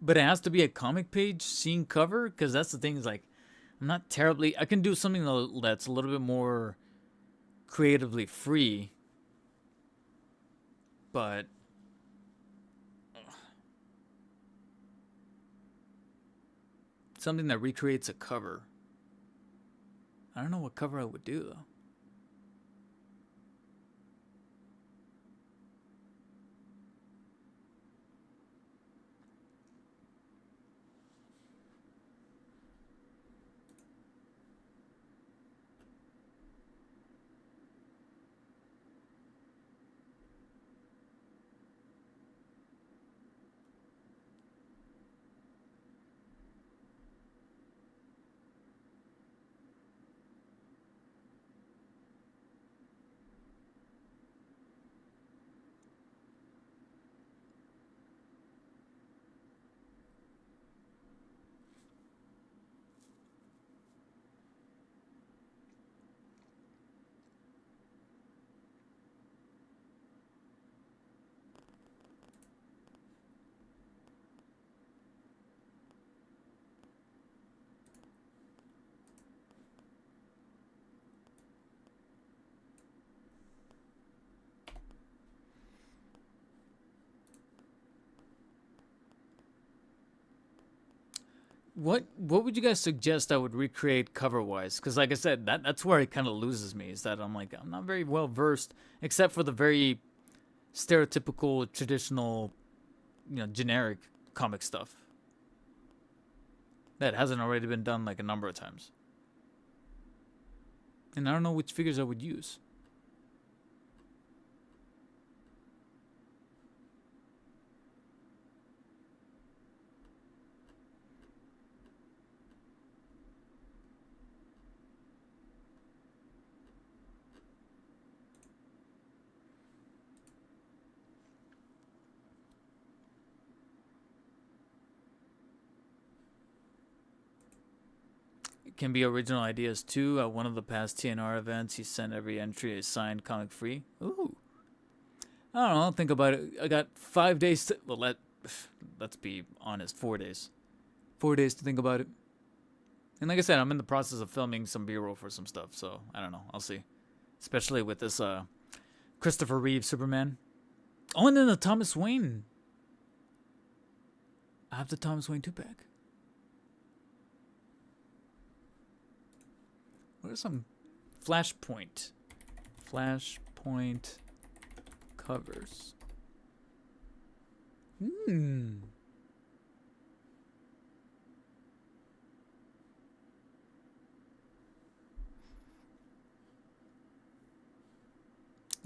But it has to be a comic page scene cover, because that's the thing, is like, I'm not terribly, I can do something that's a little bit more creatively free, but something that recreates a cover. I don't know what cover I would do though. What would you guys suggest I would recreate cover wise? Because like I said, that's where it kind of loses me. Is that I'm like, I'm not very well versed, except for the very stereotypical, traditional, generic comic stuff that hasn't already been done like a number of times. And I don't know which figures I would use. It can be original ideas too. At one of the past TNR events, he sent every entry a signed comic free. Ooh. I don't know. Think about it. I got 5 days to. Well, let's be honest. 4 days. 4 days to think about it. And like I said, I'm in the process of filming some B-roll for some stuff. So I don't know. I'll see. Especially with this Christopher Reeve Superman. Oh, and then the Thomas Wayne. I have the Thomas Wayne 2-pack. What are some Flashpoint covers?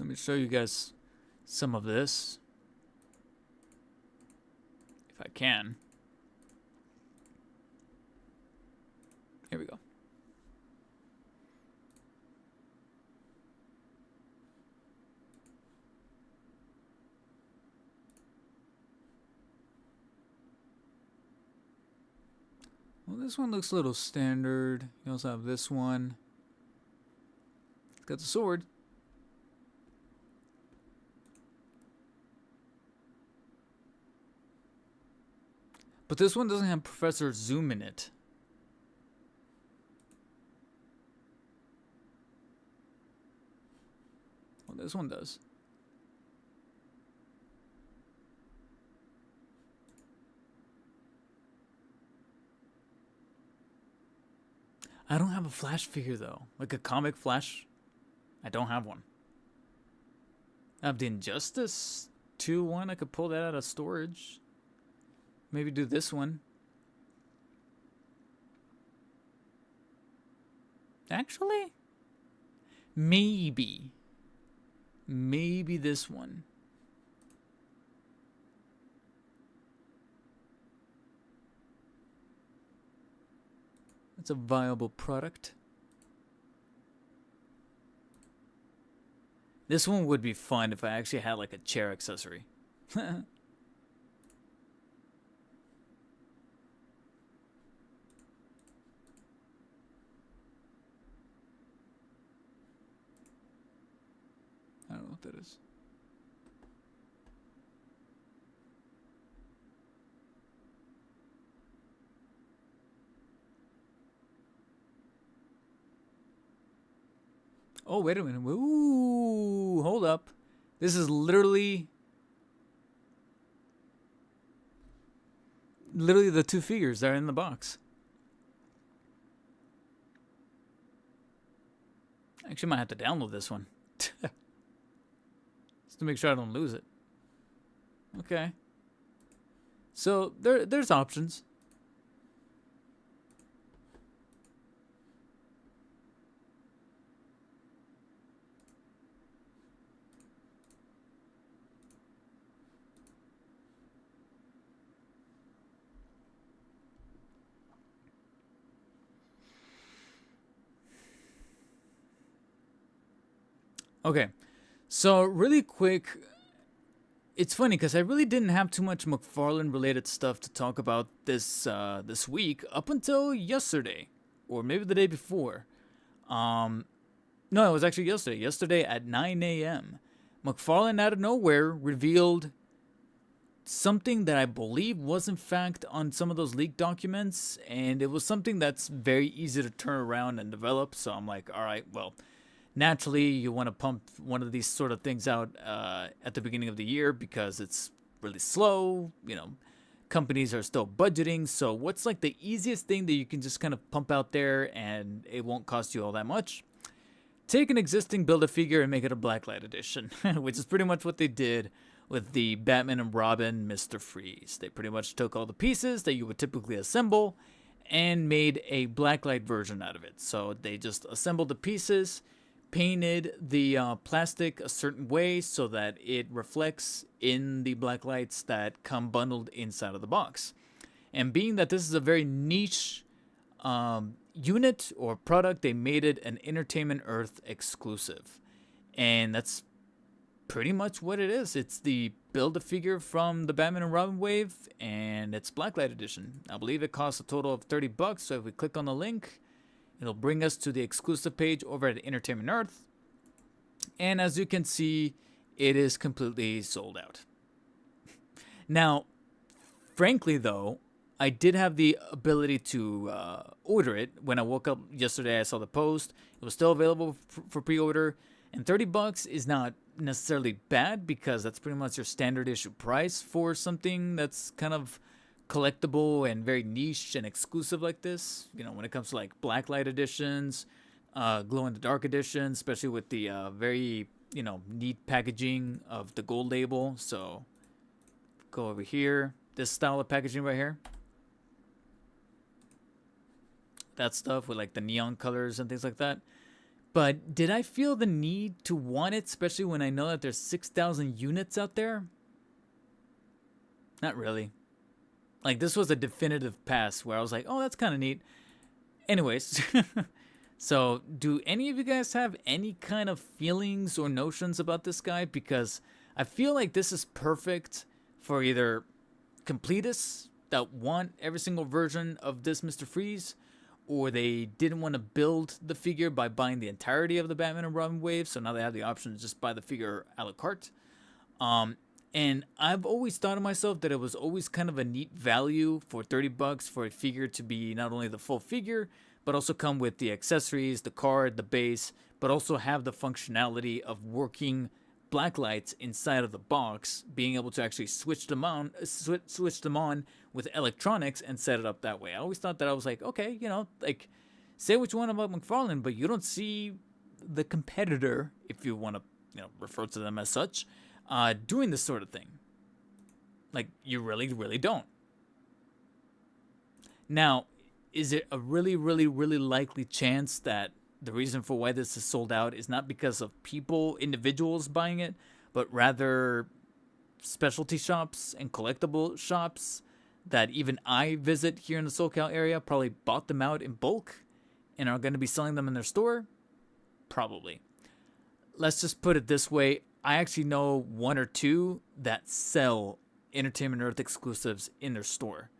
Let me show you guys some of this. If I can. Here we go. Well, this one looks a little standard. You also have this one. It's got the sword. But this one doesn't have Professor Zoom in it. Well, this one does. I don't have a Flash figure though. Like a comic Flash. I don't have one. I have the Injustice 2 one. I could pull that out of storage. Maybe do this one. Actually, maybe this one. It's a viable product. This one would be fun if I actually had like a chair accessory. I don't know what that is. Oh, wait a minute. Ooh, hold up. This is literally the two figures that are in the box. Actually, might have to download this one. Just to make sure I don't lose it. Okay. So there's options. Okay, so really quick, it's funny because I really didn't have too much McFarlane related stuff to talk about this week up until yesterday, or maybe the day before. No, it was actually yesterday. Yesterday at 9 a.m., McFarlane out of nowhere revealed something that I believe was in fact on some of those leaked documents, and it was something that's very easy to turn around and develop. So I'm like, all right, well. Naturally, you want to pump one of these sort of things out at the beginning of the year because it's really slow. You know, companies are still budgeting. So what's like the easiest thing that you can just kind of pump out there and it won't cost you all that much? Take an existing Build-A-Figure and make it a Blacklight edition, which is pretty much what they did with the Batman and Robin Mr. Freeze. They pretty much took all the pieces that you would typically assemble and made a blacklight version out of it. So they just assembled the pieces, painted the plastic a certain way so that it reflects in the black lights that come bundled inside of the box. And being that this is a very niche unit or product, they made it an Entertainment Earth exclusive. And that's pretty much what it is. It's the Build-A-Figure from the Batman and Robin wave, and it's Blacklight Edition. I believe it costs a total of $30, so if we click on the link, it'll bring us to the exclusive page over at Entertainment Earth. And as you can see, it is completely sold out. Now, frankly though, I did have the ability to order it. When I woke up yesterday, I saw the post. It was still available for pre-order. And $30 is not necessarily bad because that's pretty much your standard issue price for something that's kind of collectible and very niche and exclusive like this. You know, when it comes to like blacklight editions, glow-in-the-dark editions, especially with the very, you know, neat packaging of the gold label. So go over here. This style of packaging right here. That stuff with like the neon colors and things like that. But did I feel the need to want it, especially when I know that there's 6,000 units out there? Not really. Like, this was a definitive pass where I was like, oh, that's kind of neat. Anyways, so do any of you guys have any kind of feelings or notions about this guy? Because I feel like this is perfect for either completists that want every single version of this Mr. Freeze, or they didn't want to build the figure by buying the entirety of the Batman and Robin wave, so now they have the option to just buy the figure a la carte. And I've always thought to myself that it was always kind of a neat value for $30 for a figure to be not only the full figure, but also come with the accessories, the card, the base, but also have the functionality of working black lights inside of the box, being able to actually switch them on with electronics and set it up that way. I always thought that I was like, okay, you know, like, say what you want about McFarlane, but you don't see the competitor, if you want to, you know, refer to them as such, doing this sort of thing. Like, you really, really don't. Now, is it a really, really, really likely chance that the reason for why this is sold out is not because of individuals buying it, but rather specialty shops and collectible shops that even I visit here in the SoCal area probably bought them out in bulk and are going to be selling them in their store? Probably. Let's just put it this way. I actually know one or two that sell Entertainment Earth exclusives in their store.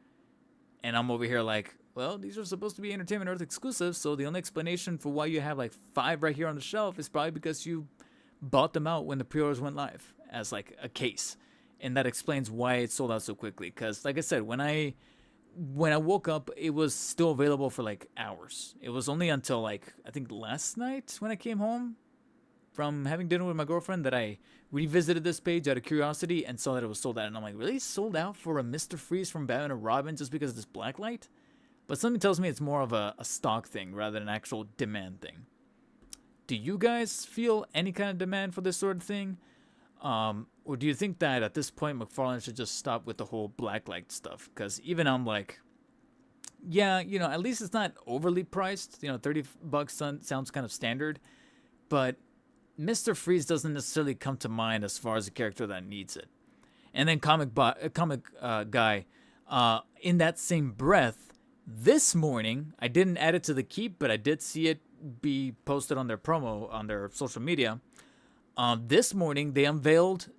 And I'm over here like, well, these are supposed to be Entertainment Earth exclusives, so the only explanation for why you have like 5 right here on the shelf is probably because you bought them out when the pre-orders went live as like a case. And that explains why it sold out so quickly. Because like I said, when I woke up, it was still available for like hours. It was only until like, I think last night when I came home from having dinner with my girlfriend that I revisited this page out of curiosity and saw that it was sold out. And I'm like, really? Sold out for a Mr. Freeze from Batman and Robin just because of this blacklight? But something tells me it's more of a stock thing rather than an actual demand thing. Do you guys feel any kind of demand for this sort of thing? Or do you think that at this point McFarlane should just stop with the whole blacklight stuff? Because even I'm like, yeah, you know, at least it's not overly priced. You know, $30 sounds kind of standard. But Mr. Freeze doesn't necessarily come to mind as far as a character that needs it. And then comic guy, in that same breath, this morning, I didn't add it to the keep, but I did see it be posted on their promo, on their social media. This morning, they unveiled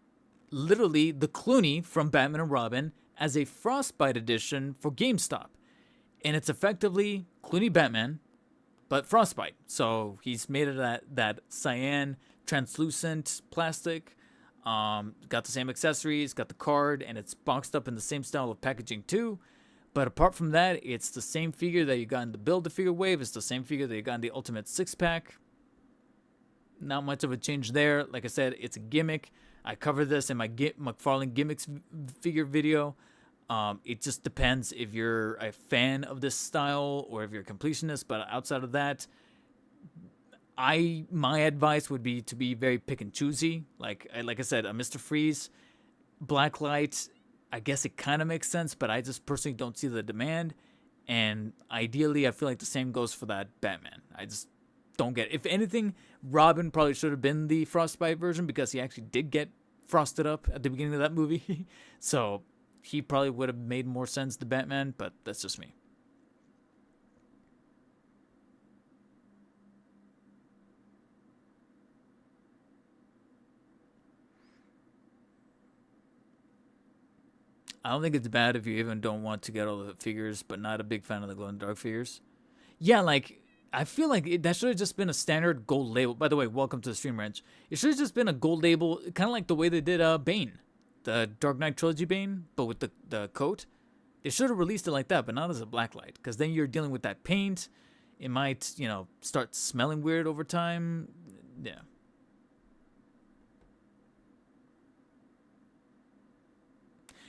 literally the Clooney from Batman and Robin as a Frostbite edition for GameStop. And it's effectively Clooney Batman, but Frostbite. So he's made it that cyan, translucent plastic. Got the same accessories, got the card, and it's boxed up in the same style of packaging too. But apart from that, it's the same figure that you got in the Build-A-Figure wave. It's the same figure that you got in the Ultimate 6-pack. Not much of a change there. Like I said, it's a gimmick. I covered this in my McFarlane Gimmicks figure video. It just depends if you're a fan of this style or if you're a completionist. But outside of that, my advice would be to be very pick and choosy. Like I said, a Mr. Freeze, Blacklight, I guess it kind of makes sense, but I just personally don't see the demand. And ideally, I feel like the same goes for that Batman. I just don't get it. If anything, Robin probably should have been the Frostbite version because he actually did get frosted up at the beginning of that movie. So he probably would have made more sense to Batman, but that's just me. I don't think it's bad if you even don't want to get all the figures, but not a big fan of the glow in the dark figures. Yeah, like I feel like that should have just been a standard gold label. By the way, welcome to the Stream Ranch. It should have just been a gold label, kind of like the way they did Bane, the Dark Knight trilogy Bane, but with the coat. They should have released it like that, but not as a blacklight, because then you're dealing with that paint. It might, start smelling weird over time. Yeah.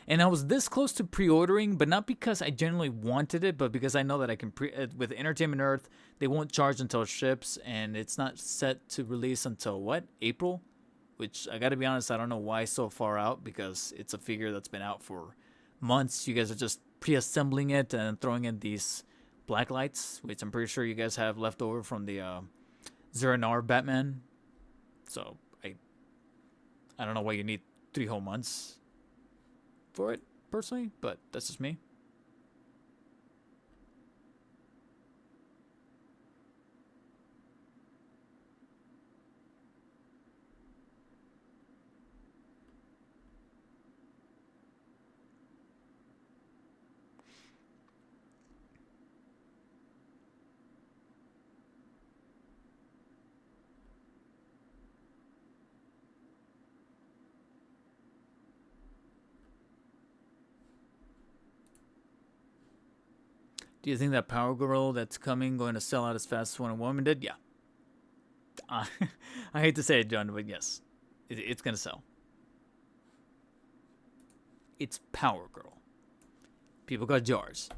And I was this close to pre-ordering, but not because I genuinely wanted it, but because I know that I can with Entertainment Earth, they won't charge until it ships, and it's not set to release until what? April? Which I gotta be honest, I don't know why so far out, because it's a figure that's been out for months. You guys are just pre-assembling it and throwing in these black lights, which I'm pretty sure you guys have left over from the Zero Batman. So I don't know why you need 3 whole months for it personally, but that's just me. Do you think that Power Girl that's coming going to sell out as fast as Wonder Woman did? Yeah. Uh, I hate to say it, John, but yes, it's gonna sell. It's Power Girl. People got jars.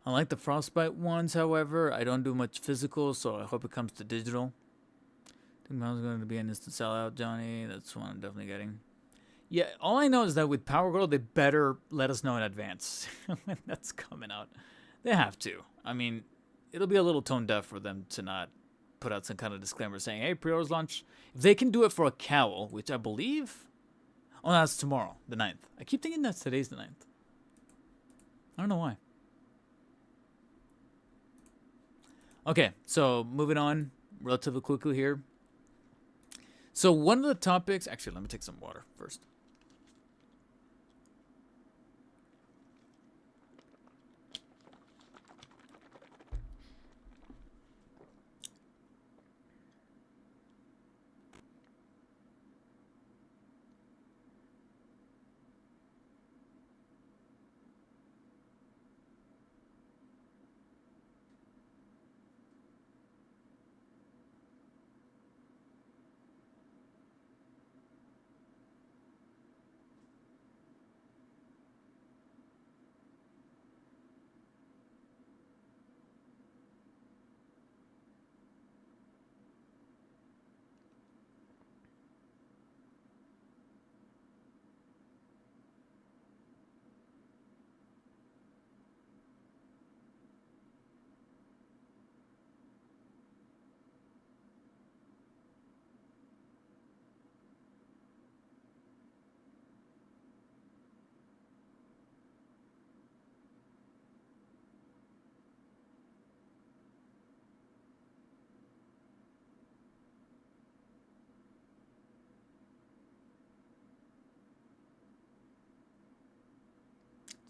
I like the Frostbite ones, however. I don't do much physical, so I hope it comes to digital. I think mine's going to be an instant sellout, Johnny. That's one I'm definitely getting. Yeah, all I know is that with Power Girl, they better let us know in advance when that's coming out. They have to. I mean, it'll be a little tone deaf for them to not put out some kind of disclaimer saying, hey, pre-orders launch. If they can do it for a cowl, which I believe... Oh, that's tomorrow, the 9th. I keep thinking that's today's the 9th. I don't know why. Okay, so moving on relatively quickly here. So one of the topics... Actually, let me take some water first.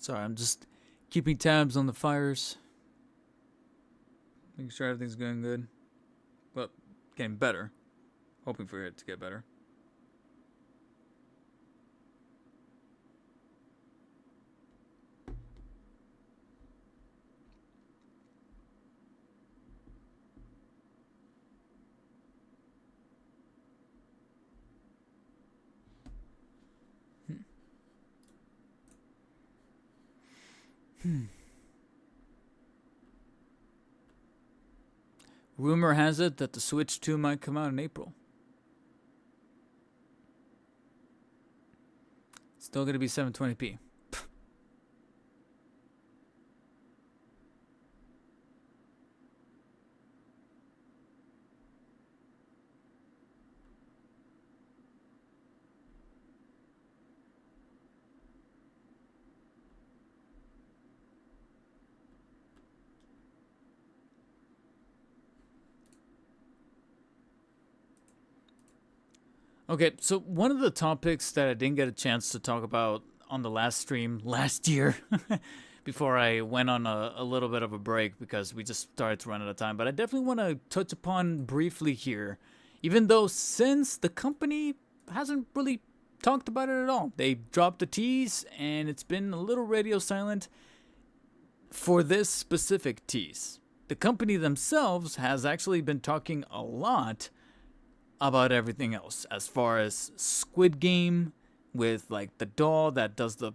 Sorry, I'm just keeping tabs on the fires. Making sure everything's going good. Well, getting better. Hoping for it to get better. Rumor has it that the Switch 2 might come out in April. Still going to be 720p. Okay, so one of the topics that I didn't get a chance to talk about on the last stream last year, before I went on a little bit of a break because we just started to run out of time, but I definitely want to touch upon briefly here, even though since the company hasn't really talked about it at all. They dropped the tease and it's been a little radio silent for this specific tease. The company themselves has actually been talking a lot about everything else, as far as Squid Game with like the doll that does the,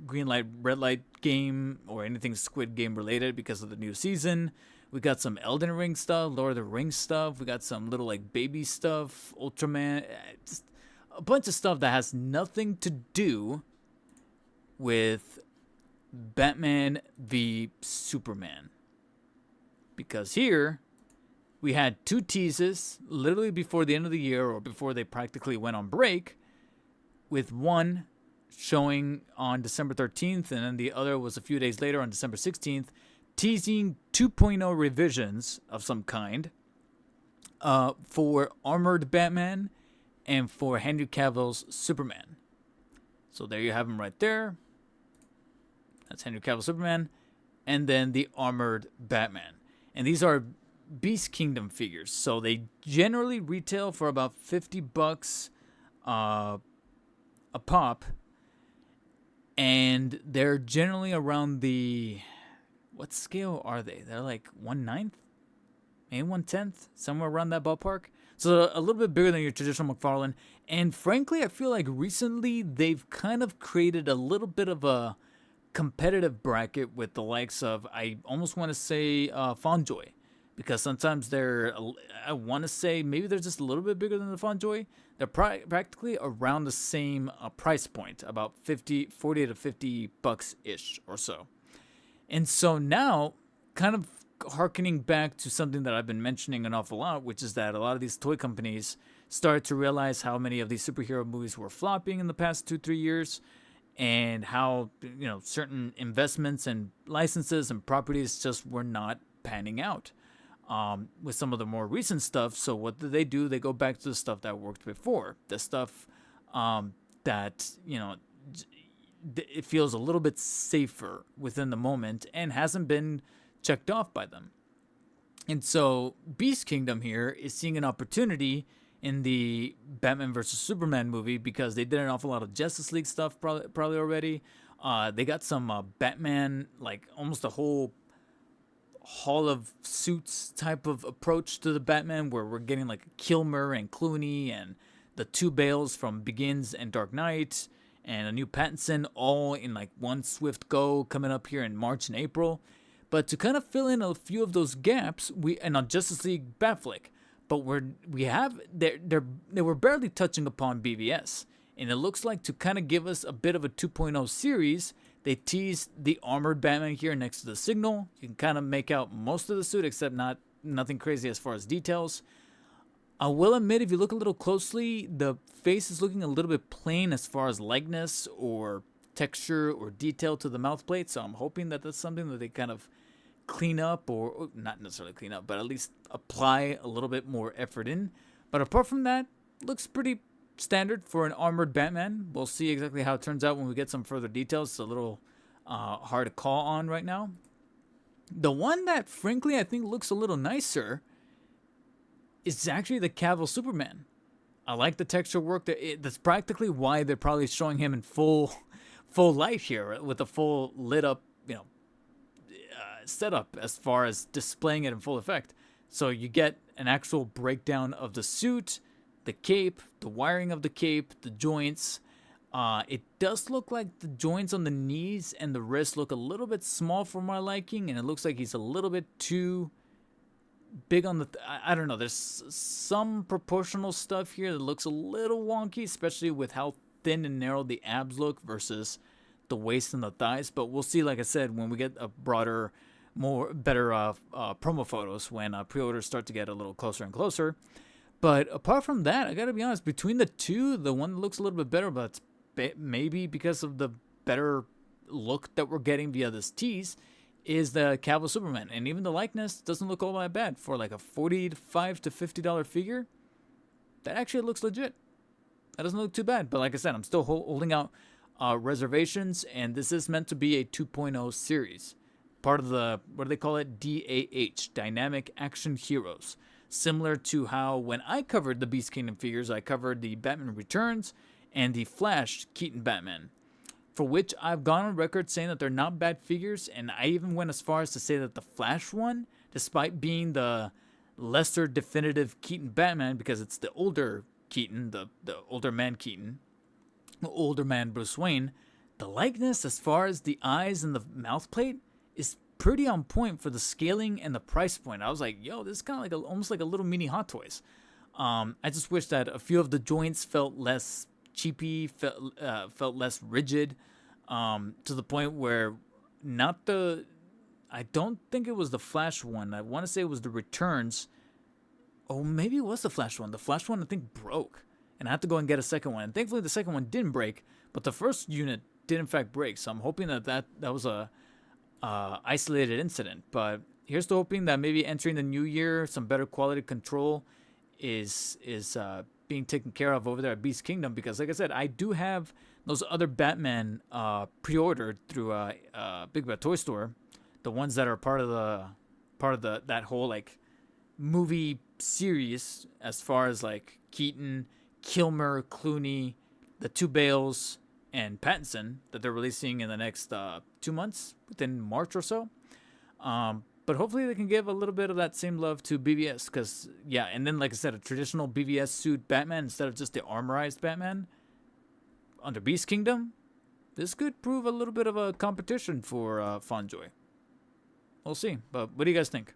green light, red light game, or anything Squid Game related because of the new season. We got some Elden Ring stuff, Lord of the Rings stuff. We got some little like baby stuff, Ultraman, just a bunch of stuff that has nothing to do with Batman v Superman. Because here we had two teases literally before the end of the year, or before they practically went on break, with one showing on December 13th and then the other was a few days later on December 16th, teasing 2.0 revisions of some kind for Armored Batman and for Henry Cavill's Superman. So there you have them right there. That's Henry Cavill Superman, and then the Armored Batman. And these are Beast Kingdom figures, so they generally retail for about $50 a pop, and they're generally around the, what scale are they? They're like 1/9, maybe 1/10, somewhere around that ballpark. So a little bit bigger than your traditional McFarlane. And frankly, I feel like recently they've kind of created a little bit of a competitive bracket with the likes of, I almost want to say, FonJoy. Because sometimes they're, I want to say, maybe they're just a little bit bigger than the FonJoy. They're practically around the same price point, about $40 to $50-ish or so. And so now, kind of harkening back to something that I've been mentioning an awful lot, which is that a lot of these toy companies started to realize how many of these superhero movies were flopping in the past 2-3 years, and how, certain investments and licenses and properties just were not panning out. With some of the more recent stuff. So what do? They go back to the stuff that worked before. The stuff that, it feels a little bit safer within the moment and hasn't been checked off by them. And so Beast Kingdom here is seeing an opportunity in the Batman vs. Superman movie, because they did an awful lot of Justice League stuff probably already. They got some Batman, like almost a whole Hall of Suits type of approach to the Batman, where we're getting like Kilmer and Clooney and the two Bales from Begins and Dark Knight, and a new Pattinson, all in like one swift go coming up here in March and April. But to kind of fill in a few of those gaps, and on Justice League Batflick, but they were barely touching upon BVS, and it looks like to kind of give us a bit of a 2.0 series. They teased the Armored Batman here next to the Signal. You can kind of make out most of the suit, except nothing crazy as far as details. I will admit, if you look a little closely, the face is looking a little bit plain as far as likeness or texture or detail to the mouth plate. So I'm hoping that that's something that they kind of clean up, or not necessarily clean up, but at least apply a little bit more effort in. But apart from that, looks pretty standard for an Armored Batman. We'll see exactly how it turns out when we get some further details. It's a little hard to call on right now. The one that, frankly, I think looks a little nicer is actually the Cavill Superman. I like the texture work. That's practically why they're probably showing him in full light here, with a full lit up, setup as far as displaying it in full effect. So you get an actual breakdown of the suit, the cape, the wiring of the cape, the joints, It does look like the joints on the knees and the wrist look a little bit small for my liking, and it looks like he's a little bit too big on the. I don't know. There's some proportional stuff here that looks a little wonky, especially with how thin and narrow the abs look versus the waist and the thighs. But we'll see. Like I said, when we get a broader, better promo photos, when pre-orders start to get a little closer and closer. But apart from that, I gotta be honest. Between the two, the one that looks a little bit better, but maybe because of the better look that we're getting via this tease, is the Cavill Superman. And even the likeness doesn't look all that bad for like a $45 to $50 figure. That actually looks legit. That doesn't look too bad. But like I said, I'm still holding out reservations, and this is meant to be a 2.0 series. Part of the, what do they call it? DAH, Dynamic Action Heroes. Similar to how when I covered the Beast Kingdom figures, I covered the Batman Returns and the Flash Keaton Batman, for which I've gone on record saying that they're not bad figures, and I even went as far as to say that the Flash one, despite being the lesser definitive Keaton Batman, because it's the older Keaton, the older man Keaton, the older man Bruce Wayne, the likeness as far as the eyes and the mouth plate is pretty on point for the scaling and the price point. I was like, yo, this is kind of like almost like a little mini Hot Toys. I just wish that a few of the joints felt less cheapy, felt less rigid, to the point where I don't think it was the Flash one. I want to say it was the Returns. Oh, maybe it was the Flash one. The Flash one I think broke, and I had to go and get a second one. And thankfully the second one didn't break, but the first unit did in fact break. So I'm hoping that was a isolated incident. But here's to hoping that maybe entering the new year, some better quality control is being taken care of over there at Beast Kingdom, because like I said, I do have those other Batman pre-ordered through Big Bad Toy Store, the ones that are part of the that whole like movie series, as far as like Keaton, Kilmer, Clooney, the two Bales, and Pattinson, that they're releasing in the next 2 months, within March or so. But hopefully they can give a little bit of that same love to BVS, because, yeah, and then, like I said, a traditional BVS suit Batman instead of just the armorized Batman under Beast Kingdom. This could prove a little bit of a competition for Fonjoy. We'll see, but what do you guys think?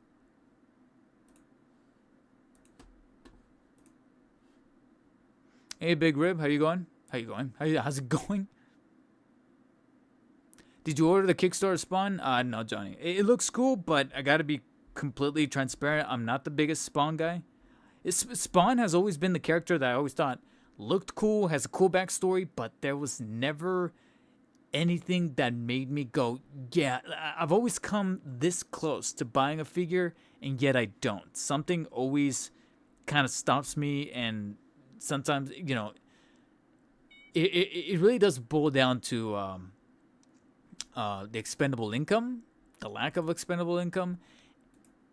Hey, Big Rib, how you going? How's it going? Did you order the Kickstarter Spawn? No, Johnny. It looks cool, but I gotta be completely transparent. I'm not the biggest Spawn guy. Spawn has always been the character that I always thought looked cool, has a cool backstory, but there was never anything that made me go, yeah, I've always come this close to buying a figure, and yet I don't. Something always kind of stops me, and sometimes, you know, it really does boil down to the expendable income, the lack of expendable income.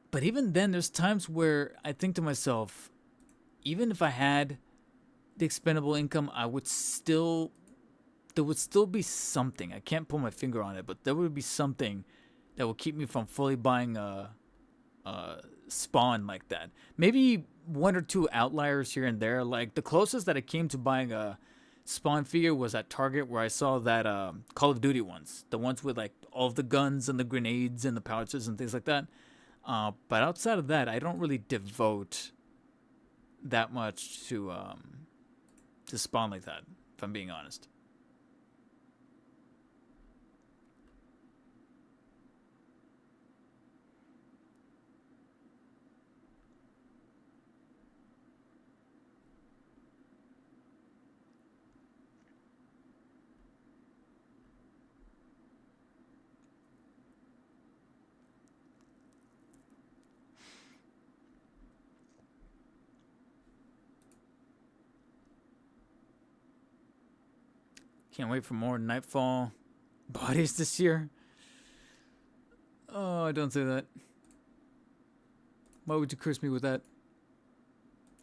But even then, there's times where I think to myself, even if I had the expendable income, there would still be something. I can't put my finger on it, but there would be something that would keep me from fully buying a Spawn like that. Maybe one or two outliers here and there. Like the closest that I came to buying a Spawn figure was at Target, where I saw that Call of Duty ones, the ones with like all of the guns and the grenades and the pouches and things like that. But outside of that, I don't really devote that much to Spawn like that, if I'm being honest. Can't wait for more Nightfall bodies this year. Oh, don't say that. Why would you curse me with that?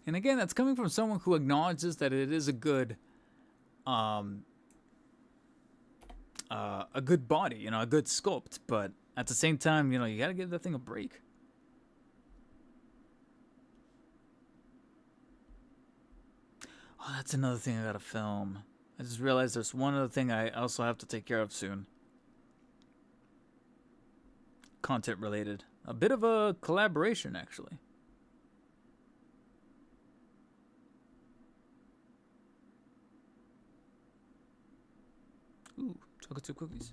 And again, that's coming from someone who acknowledges that it is a good body, you know, a good sculpt, but at the same time, you know, you gotta give that thing a break. Oh, that's another thing I gotta film. I just realized there's one other thing I also have to take care of soon. Content related. A bit of a collaboration, actually. Ooh, chocolate chip cookies.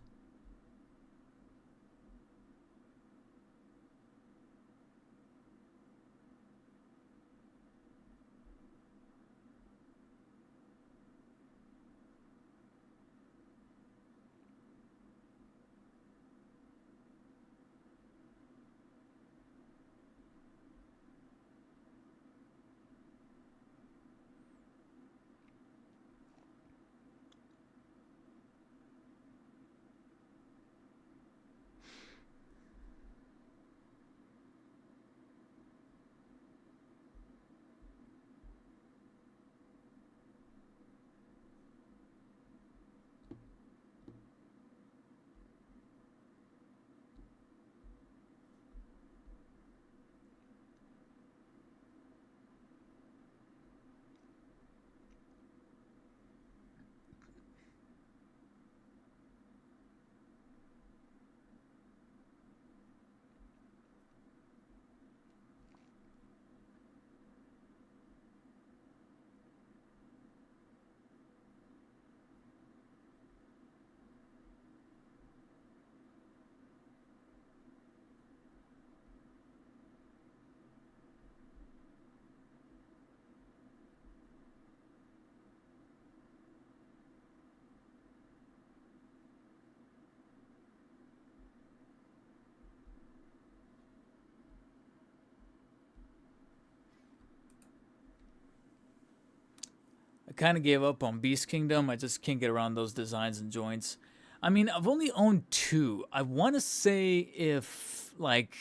I kind of gave up on Beast Kingdom. I just can't get around those designs and joints. I mean, I've only owned two. I want to say if, like,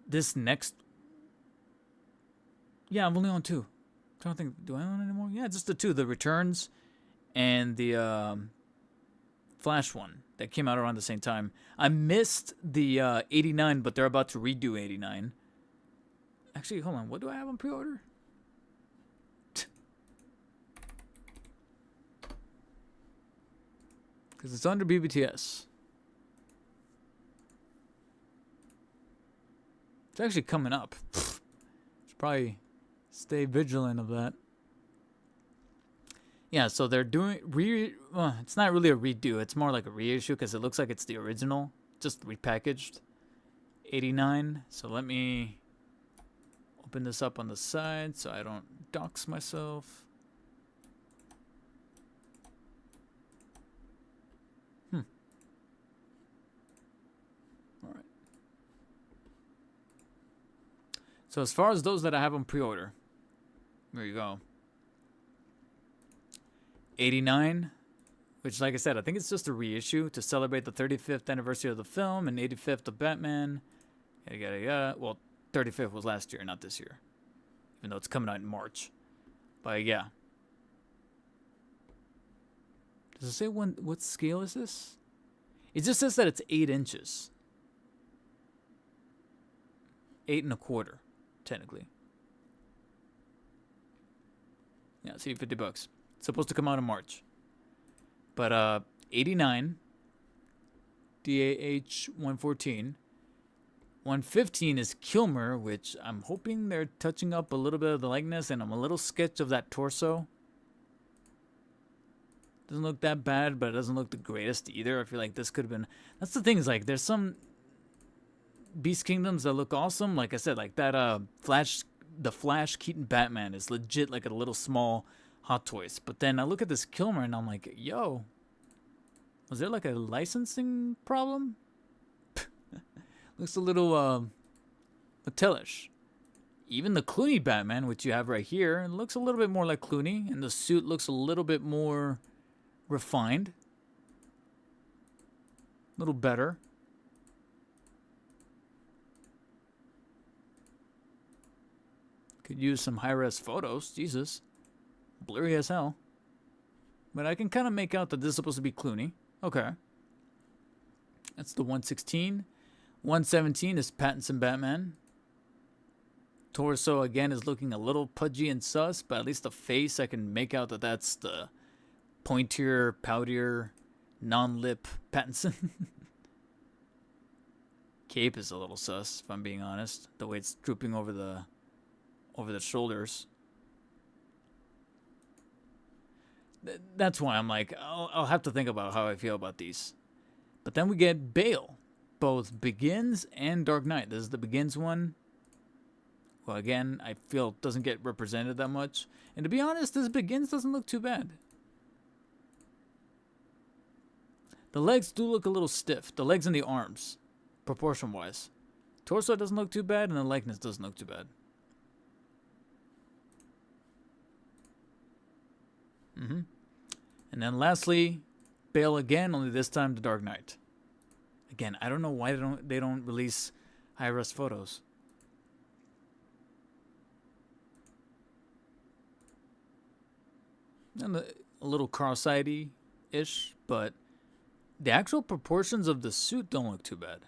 this next. Yeah, I've only owned two. I don't think. Do I own any more? Yeah, just the two. The Returns and the Flash one that came out around the same time. I missed the 89, but they're about to redo 89. Actually, hold on. What do I have on pre-order? Because it's under BBTS. It's actually coming up. Should probably stay vigilant of that. Yeah, so they're doing it's not really a redo. It's more like a reissue because it looks like it's the original, just repackaged. 89. So let me open this up on the side so I don't dox myself. All right. So as far as those that I have on pre-order, there you go. 89, which, like I said, I think it's just a reissue to celebrate the 35th anniversary of the film and 85th of Batman. Yada, yada, yada. Well, 35th was last year, not this year. Even though it's coming out in March. But yeah. Does it say what scale is this? It just says that it's 8 inches. 8 and a quarter, technically. Yeah, see, $50. It's supposed to come out in March. But 89, DAH 114. 115 is Kilmer, which I'm hoping they're touching up a little bit of the likeness, and I'm a little sketch of that torso. Doesn't look that bad, but it doesn't look the greatest either. I feel like this could have been... That's the thing, is like, there's some Beast Kingdoms that look awesome. Like I said, like that the Flash Keaton Batman is legit like a little small Hot Toys. But then I look at this Kilmer and I'm like, yo, was there like a licensing problem? Looks a little Mattelish. Even the Clooney Batman, which you have right here, looks a little bit more like Clooney, and the suit looks a little bit more refined. A little better. Could use some high-res photos. Jesus. Blurry as hell. But I can kind of make out that this is supposed to be Clooney. Okay. That's the 116. 117 is Pattinson Batman. Torso, again, is looking a little pudgy and sus, but at least the face, I can make out that that's the pointier, poutier, non-lip Pattinson. Cape is a little sus, if I'm being honest. The way it's drooping over the shoulders. That's why I'm like, I'll have to think about how I feel about these. But then we get Bale, both Begins and Dark Knight. This is the Begins one. Well, again, I feel it doesn't get represented that much. And to be honest, this Begins doesn't look too bad. The legs do look a little stiff. The legs and the arms, proportion-wise. Torso doesn't look too bad, and the likeness doesn't look too bad. And then lastly, Bale again, only this time the Dark Knight. Again, I don't know why they don't release high-res photos. And a little cross-eyed-ish, but the actual proportions of the suit don't look too bad.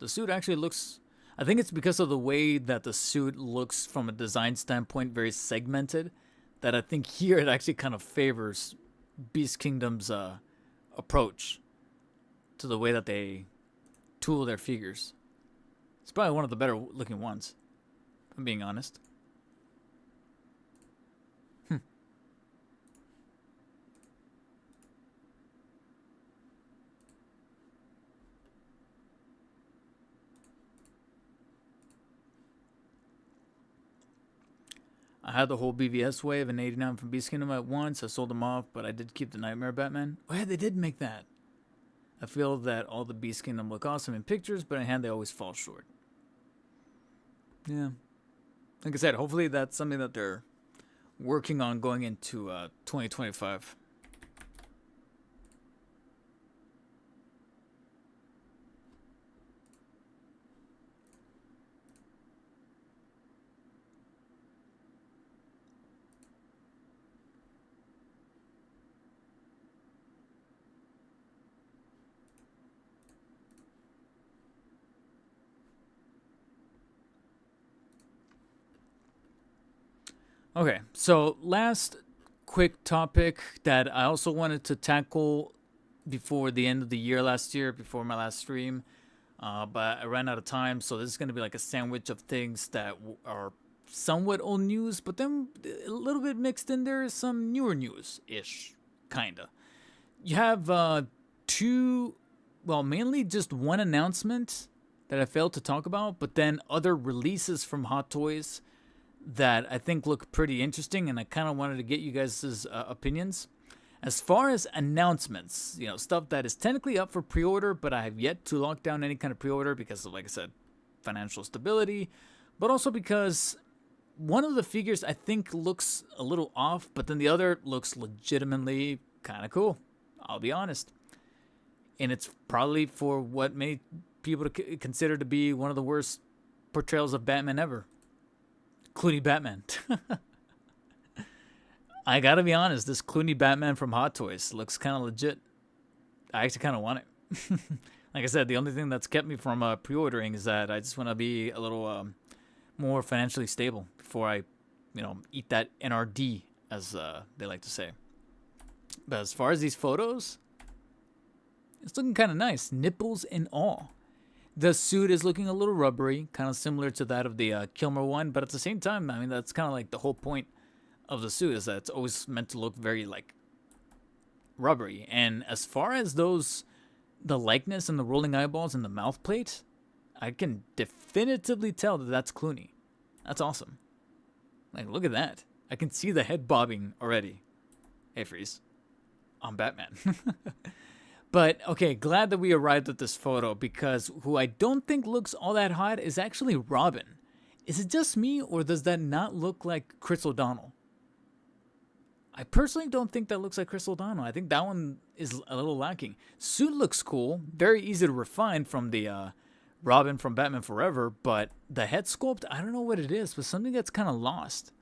The suit actually looks... I think it's because of the way that the suit looks from a design standpoint, very segmented, that I think here it actually kind of favors Beast Kingdom's approach to the way that they tool their figures. It's probably one of the better looking ones, if I'm being honest. I had the whole BVS wave and 89 from Beast Kingdom at once. I sold them off, but I did keep the Nightmare Batman. Oh yeah, they did make that. I feel that all the Beast Kingdom look awesome in pictures, but in hand they always fall short. Yeah. Like I said, hopefully that's something that they're working on going into 2025. Okay, so last quick topic that I also wanted to tackle before the end of the year last year, before my last stream, but I ran out of time, so this is going to be like a sandwich of things that are somewhat old news, but then a little bit mixed in there is some newer news-ish, kinda. You have mainly just one announcement that I failed to talk about, but then other releases from Hot Toys that I think look pretty interesting, and I kind of wanted to get you guys' opinions. As far as announcements, stuff that is technically up for pre-order, but I have yet to lock down any kind of pre-order because of, like I said, financial stability, but also because one of the figures I think looks a little off, but then the other looks legitimately kind of cool. I'll be honest. And it's probably for what many people consider to be one of the worst portrayals of Batman ever. Clooney Batman. I gotta be honest, this Clooney Batman from Hot Toys looks kind of legit. I actually kind of want it. Like I said, the only thing that's kept me from pre-ordering is that I just want to be a little more financially stable before I, eat that NRD, as they like to say. But as far as these photos, it's looking kind of nice, nipples and all. The suit is looking a little rubbery, kind of similar to that of the Kilmer one, but at the same time, I mean, that's kind of like the whole point of the suit, is that it's always meant to look very, like, rubbery. And as far as the likeness and the rolling eyeballs and the mouth plate, I can definitively tell that that's Clooney. That's awesome. Like, look at that. I can see the head bobbing already. Hey, Freeze. I'm Batman. But, okay, glad that we arrived at this photo, because who I don't think looks all that hot is actually Robin. Is it just me, or does that not look like Chris O'Donnell? I personally don't think that looks like Chris O'Donnell. I think that one is a little lacking. Suit looks cool. Very easy to refine from the Robin from Batman Forever, but the head sculpt, I don't know what it is, but something that's kind of lost.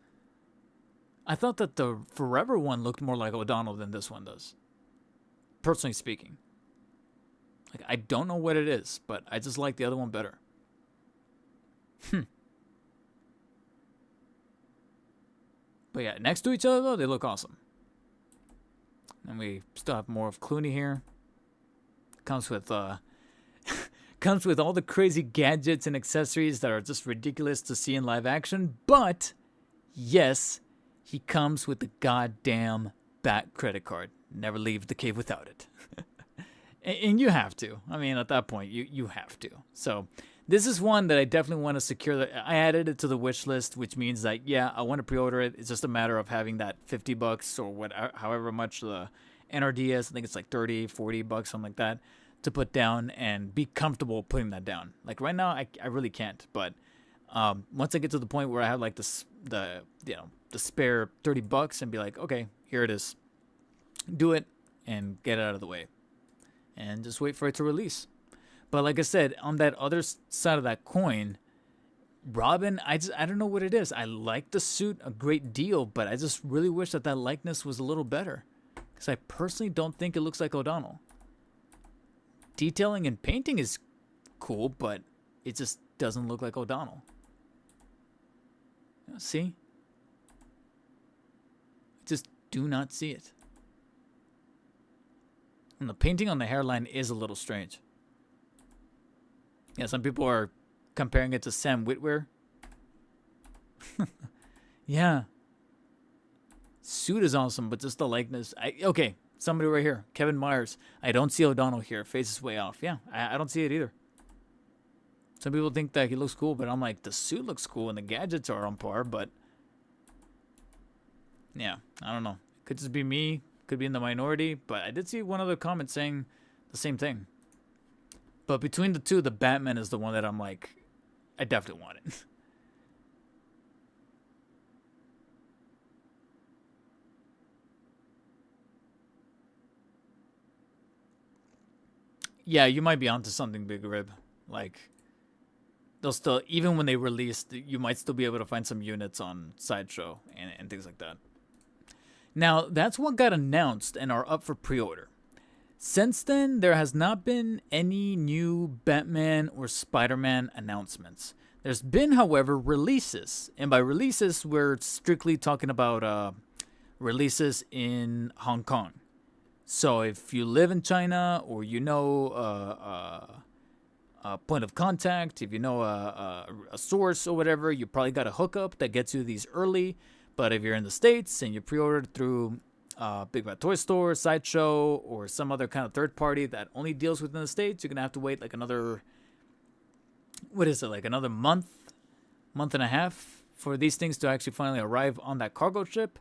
I thought that the Forever one looked more like O'Donnell than this one does. Personally speaking. Like, I don't know what it is, but I just like the other one better. But yeah, next to each other, though, they look awesome. And we still have more of Clooney here. Comes with comes with all the crazy gadgets and accessories that are just ridiculous to see in live action. But yes, he comes with the goddamn Bat credit card. Never leave the cave without it. And you have to. I mean, at that point, you have to. So this is one that I definitely want to secure. I added it to the wish list, which means that, yeah, I want to pre-order it. It's just a matter of having that $50 or whatever, however much the NRD is. I think it's like 30, 40 bucks, something like that, to put down and be comfortable putting that down. Like right now, I really can't. But once I get to the point where I have like the spare 30 bucks and be like, okay, here it is. Do it and get it out of the way. And just wait for it to release. But like I said, on that other side of that coin, Robin, I don't know what it is. I like the suit a great deal, but I just really wish that likeness was a little better. Because I personally don't think it looks like O'Donnell. Detailing and painting is cool, but it just doesn't look like O'Donnell. See? I just do not see it. And the painting on the hairline is a little strange. Yeah, some people are comparing it to Sam Witwer. Yeah. Suit is awesome, but just the likeness. Okay, somebody right here. Kevin Myers. I don't see O'Donnell here. Face is way off. Yeah, I don't see it either. Some people think that he looks cool, but I'm like, the suit looks cool and the gadgets are on par, but yeah, I don't know. Could just be me. Could be in the minority, but I did see one other comment saying the same thing. But between the two, the Batman is the one that I'm like, I definitely want it. Yeah, you might be onto something, Big Rib. Like, they'll still, even when they release, you might still be able to find some units on Sideshow and things like that. Now, that's what got announced and are up for pre-order. Since then, there has not been any new Batman or Spider-Man announcements. There's been, however, releases. And by releases, we're strictly talking about releases in Hong Kong. So if you live in China or you know a point of contact, if you know a source or whatever, you probably got a hookup that gets you these early. But if you're in the States and you pre-ordered through Big Bad Toy Store, Sideshow, or some other kind of third party that only deals within the States, you're going to have to wait like another, what is it, like another month and a half for these things to actually finally arrive on that cargo ship.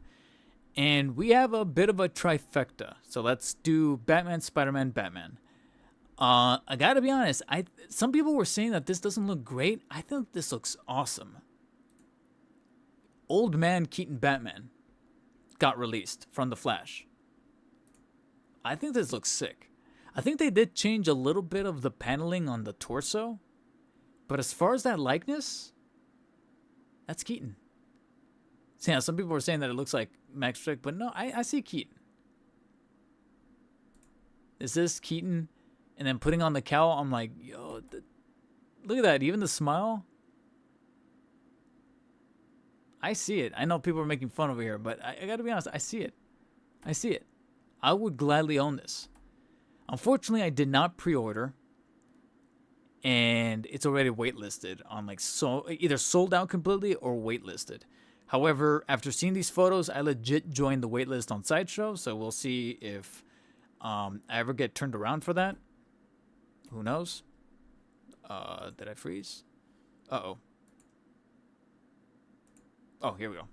And we have a bit of a trifecta. So let's do Batman, Spider-Man, Batman. I got to be honest, some people were saying that this doesn't look great. I think this looks awesome. Old Man Keaton Batman got released from The Flash. I think this looks sick. I think they did change a little bit of the paneling on the torso. But as far as that likeness, that's Keaton. So yeah, some people were saying that it looks like Max Strick, but no, I see Keaton. Is this Keaton? And then putting on the cowl, I'm like, yo, look at that. Even the smile. I see it. I know people are making fun over here, but I got to be honest. I see it. I see it. I would gladly own this. Unfortunately, I did not pre-order, and it's already waitlisted on either sold out completely or waitlisted. However, after seeing these photos, I legit joined the waitlist on Sideshow, so we'll see if I ever get turned around for that. Who knows? Did I freeze? Uh-oh. Oh, here we go.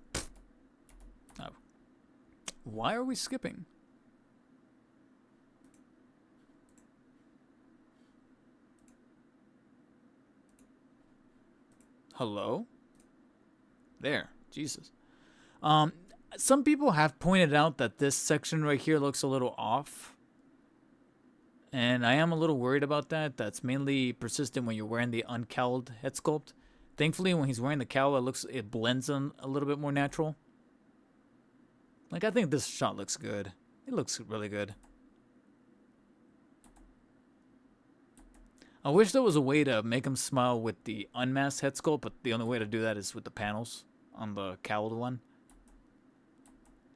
Oh. Why are we skipping? Hello? There. Jesus. Some people have pointed out that this section right here looks a little off. And I am a little worried about that. That's mainly persistent when you're wearing the uncowled head sculpt. Thankfully, when he's wearing the cowl, it blends in a little bit more natural. Like, I think this shot looks good. It looks really good. I wish there was a way to make him smile with the unmasked head sculpt, but the only way to do that is with the panels on the cowled one.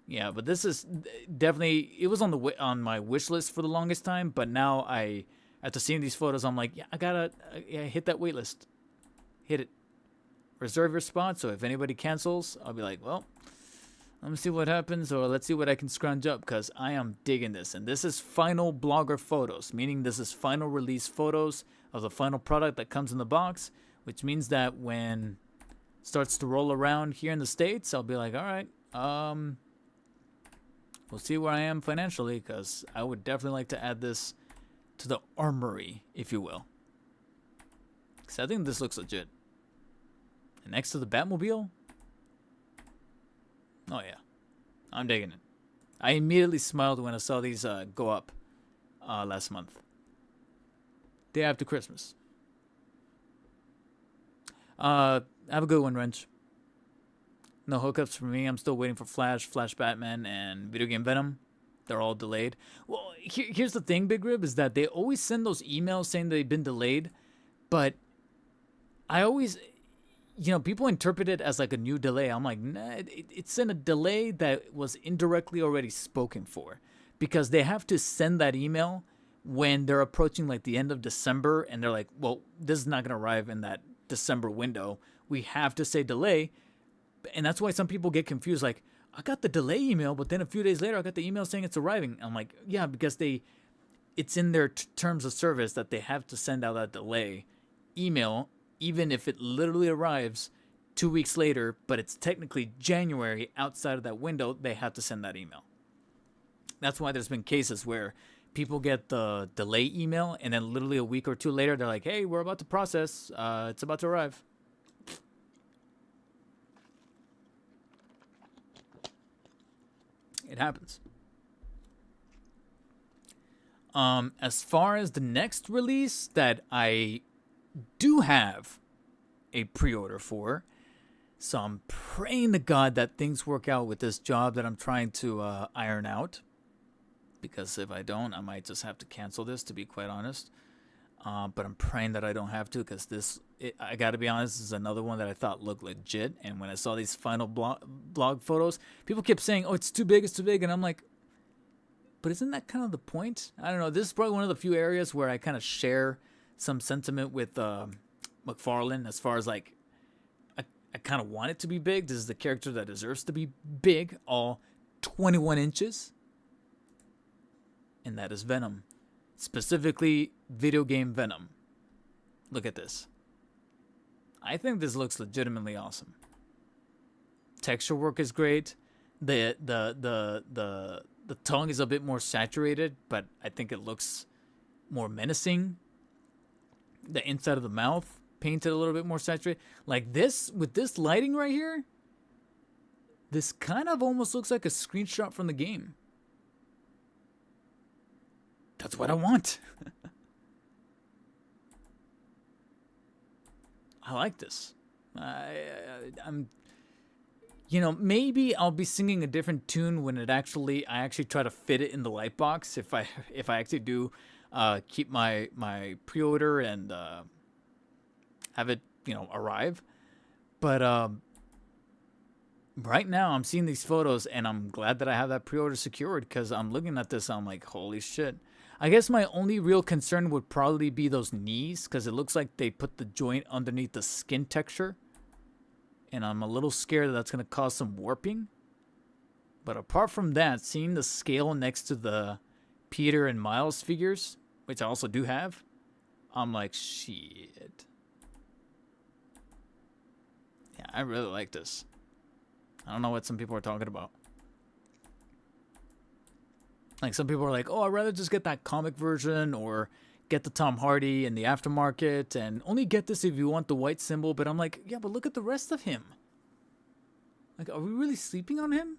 Yeah, but this is definitely, it was on the on my wish list for the longest time, but now after seeing these photos, I'm like, yeah, I gotta yeah, hit that wait list, hit it, reserve your spot. So if anybody cancels, I'll be like, well, let me see what happens, or let's see what I can scrounge up, because I am digging this. And this is final blogger photos, meaning this is final release photos of the final product that comes in the box, which means that when it starts to roll around here in the States, I'll be like, all right, we'll see where I am financially, because I would definitely like to add this to the armory, if you will. Because I think this looks legit. And next to the Batmobile, oh yeah, I'm digging it. I immediately smiled when I saw these go up last month. Day after Christmas. Have a good one, Wrench. No hookups for me. I'm still waiting for Flash, Flash Batman, and Video Game Venom. They're all delayed. Well, here's the thing, Big Rib, is that they always send those emails saying they've been delayed, but I always, people interpret it as like a new delay. I'm like, nah, it's in a delay that was indirectly already spoken for, because they have to send that email when they're approaching like the end of December, and they're like, well, this is not going to arrive in that December window. We have to say delay. And that's why some people get confused. Like, I got the delay email, but then a few days later, I got the email saying it's arriving. I'm like, yeah, because it's in their terms of service that they have to send out that delay email, even if it literally arrives 2 weeks later, but it's technically January outside of that window, they have to send that email. That's why there's been cases where people get the delay email, and then literally a week or two later, they're like, hey, we're about to process. It's about to arrive. It happens. As far as the next release that I do have a pre-order for, so I'm praying to God that things work out with this job that I'm trying to iron out, because if I don't, I might just have to cancel this, to be quite honest. But I'm praying that I don't have to, because I got to be honest, this is another one that I thought looked legit. And when I saw these final blog photos, people kept saying, oh, it's too big, it's too big. And I'm like, but isn't that kind of the point? I don't know. This is probably one of the few areas where I kind of share some sentiment with McFarlane, as far as like, I kind of want it to be big. This is the character that deserves to be big, all 21 inches. And that is Venom. Specifically, video game Venom. Look at this. I think this looks legitimately awesome. Texture work is great. The tongue is a bit more saturated, but I think it looks more menacing. The inside of the mouth painted a little bit more saturated. Like this, with this lighting right here, this kind of almost looks like a screenshot from the game. That's what I want. I like this. I'm, maybe I'll be singing a different tune when I actually try to fit it in the light box. If I actually do keep my pre-order and have it arrive. But right now I'm seeing these photos, and I'm glad that I have that pre-order secured, because I'm looking at this, I'm like, holy shit. I guess my only real concern would probably be those knees, because it looks like they put the joint underneath the skin texture. And I'm a little scared that that's going to cause some warping. But apart from that, seeing the scale next to the Peter and Miles figures, which I also do have, I'm like, shit. Yeah, I really like this. I don't know what some people are talking about. Like, some people are like, oh, I'd rather just get that comic version, or get the Tom Hardy in the aftermarket, and only get this if you want the white symbol. But I'm like, yeah, but look at the rest of him. Like, are we really sleeping on him?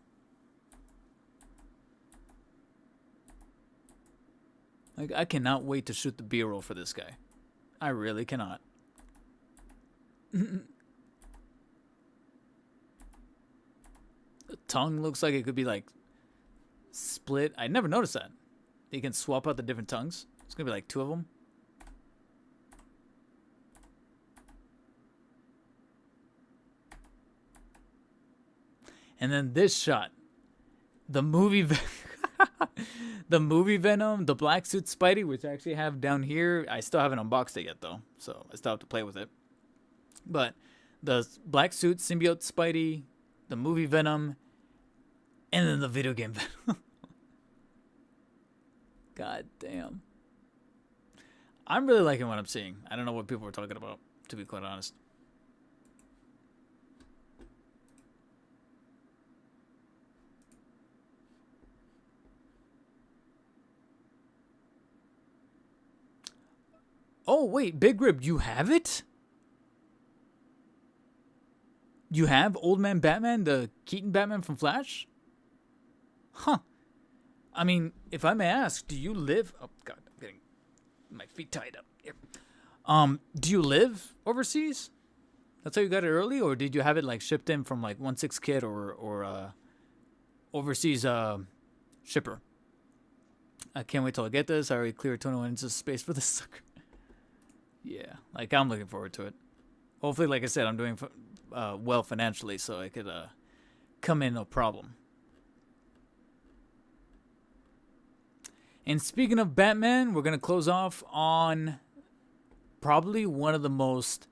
Like, I cannot wait to shoot the B-roll for this guy. I really cannot. The tongue looks like it could be like split. I never noticed that. You can swap out the different tongues. It's gonna be like 2 of them. And then this shot. the movie, the movie Venom, the black suit Spidey, which I actually have down here. I still haven't unboxed it yet though, so I still have to play with it. But the black suit symbiote Spidey, the movie Venom, and then the video game Venom. God damn. I'm really liking what I'm seeing. I don't know what people are talking about, to be quite honest. Oh, wait, Big Rib, you have it? You have Old Man Batman, the Keaton Batman from Flash? Huh. I mean, if I may ask, do you live... Oh, God, I'm getting my feet tied up. Here. Do you live overseas? That's how you got it early? Or did you have it, like, shipped in from, like, 1/6 kit or overseas shipper? I can't wait till I get this. I already cleared 21 inches of space for this sucker. Yeah, like, I'm looking forward to it. Hopefully, like I said, I'm doing well financially, so I could come in no problem. And speaking of Batman, we're going to close off on probably one of the most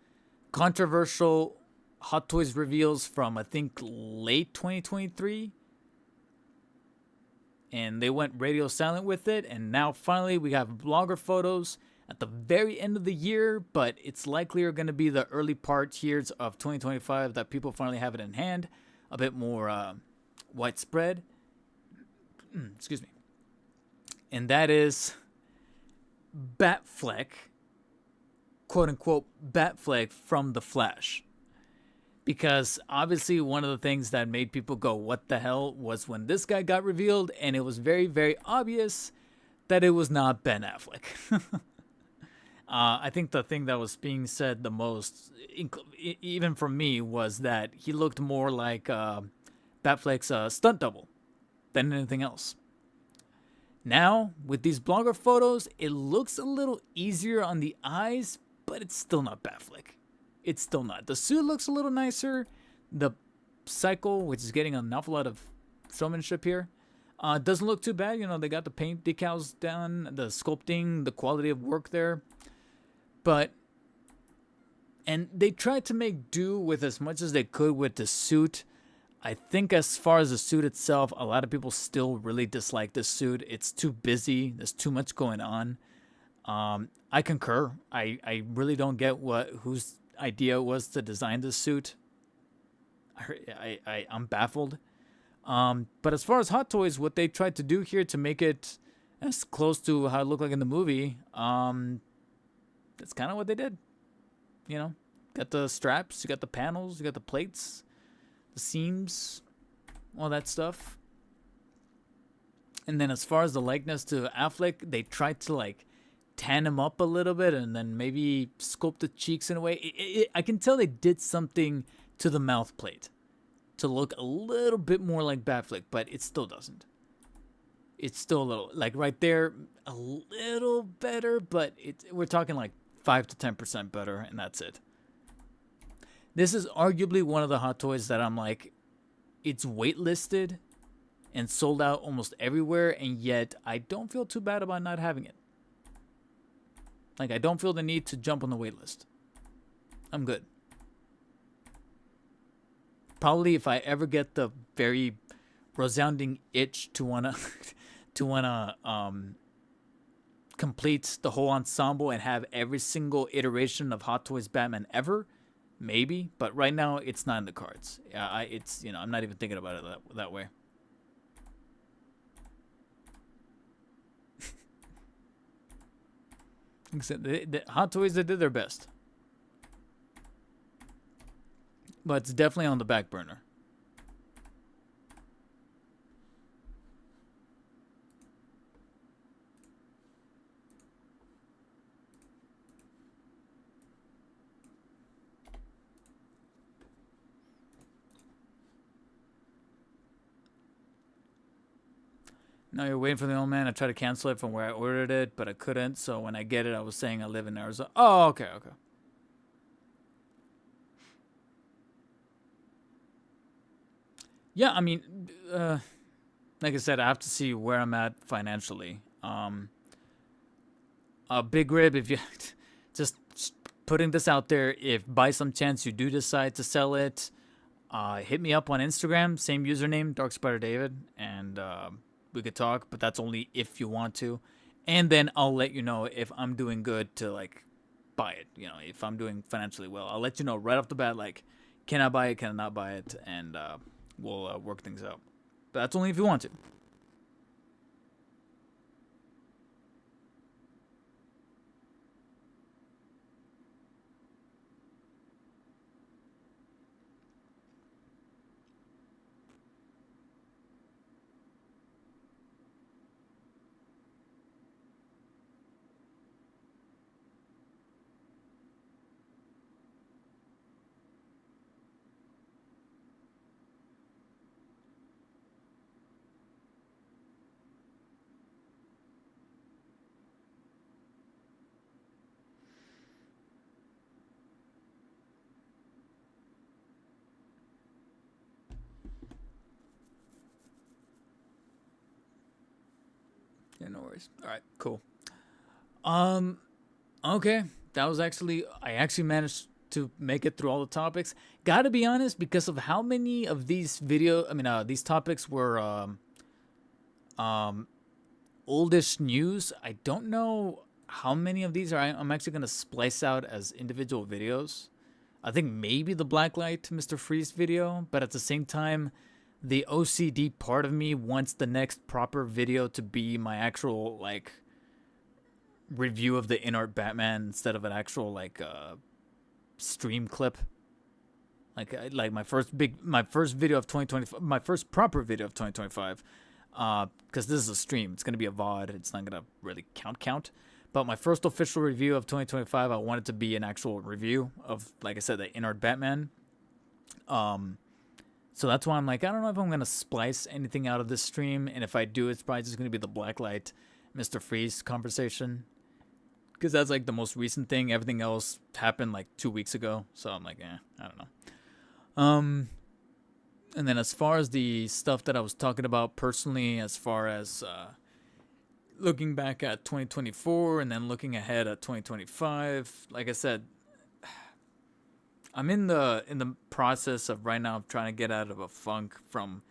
controversial Hot Toys reveals from, I think, late 2023. And they went radio silent with it. And now, finally, we have blogger photos at the very end of the year. But it's likely going to be the early part years of 2025 that people finally have it in hand. A bit more widespread. Excuse me. And that is Batfleck, quote unquote, Batfleck from The Flash. Because obviously one of the things that made people go, what the hell, was when this guy got revealed, and it was very, very obvious that it was not Ben Affleck. I think the thing that was being said the most, even from me, was that he looked more like Batfleck's stunt double than anything else. Now, with these blogger photos, it looks a little easier on the eyes, but it's still not Batfleck. It's still not. The suit looks a little nicer. The cycle, which is getting an awful lot of showmanship here, doesn't look too bad. You know, they got the paint decals done, the sculpting, the quality of work there. And they tried to make do with as much as they could with the suit. I think as far as the suit itself, a lot of people still really dislike this suit. It's too busy. There's too much going on. I concur. I really don't get whose idea it was to design this suit. I'm baffled. But as far as Hot Toys, what they tried to do here to make it as close to how it looked like in the movie, that's kind of what they did. You know, got the straps, you got the panels, you got the plates, the seams, all that stuff. And then as far as the likeness to Affleck, they tried to like tan him up a little bit and then maybe sculpt the cheeks in a way. I can tell they did something to the mouth plate to look a little bit more like Batfleck, but it still doesn't. It's still a little, like right there, a little better, but we're talking like 5 to 10% better, and that's it. This is arguably one of the Hot Toys that I'm like, it's waitlisted and sold out almost everywhere, and yet I don't feel too bad about not having it. Like, I don't feel the need to jump on the waitlist. I'm good. Probably if I ever get the very resounding itch to wanna complete the whole ensemble and have every single iteration of Hot Toys Batman ever, maybe, but right now it's not in the cards. It's, I'm not even thinking about it that way. The Hot Toys, they did their best, but it's definitely on the back burner. Now you're waiting for the old man. I tried to cancel it from where I ordered it, but I couldn't. So when I get it, I was saying I live in Arizona. Oh, okay. Yeah, I mean, like I said, I have to see where I'm at financially. A big rib, if you just putting this out there, if by some chance you do decide to sell it, hit me up on Instagram, same username, Dark Spider David, and we could talk. But that's only if you want to, and then I'll let you know if I'm doing good to like buy it. You know, if I'm doing financially well, I'll let you know right off the bat. Like, can I buy it? Can I not buy it? And we'll work things out. But that's only if you want to. Yeah, no worries. All right, cool. Um, okay, that was actually I actually managed to make it through all the topics. Got to be honest, because of how many of these these topics were um oldish news. I don't know how many of these I'm actually gonna splice out as individual videos. I think maybe the Blacklight Mr. Freeze video, but at the same time, the OCD part of me wants the next proper video to be my actual like review of the in-art Batman instead of an actual like stream clip. Like my first video of 2025, my first proper video of 2025. Because this is a stream, it's gonna be a VOD. It's not gonna really count. But my first official review of 2025, I want it to be an actual review of, like I said, the in-art Batman. So that's why I'm like, I don't know if I'm gonna splice anything out of this stream, and if I do, it's probably just gonna be the Blacklight Mr. Freeze conversation, because that's like the most recent thing. Everything else happened like 2 weeks ago, so I'm like, I don't know. And then as far as the stuff that I was talking about personally, as far as looking back at 2024 and then looking ahead at 2025, like I said, I'm in the process of right now trying to get out of a funk from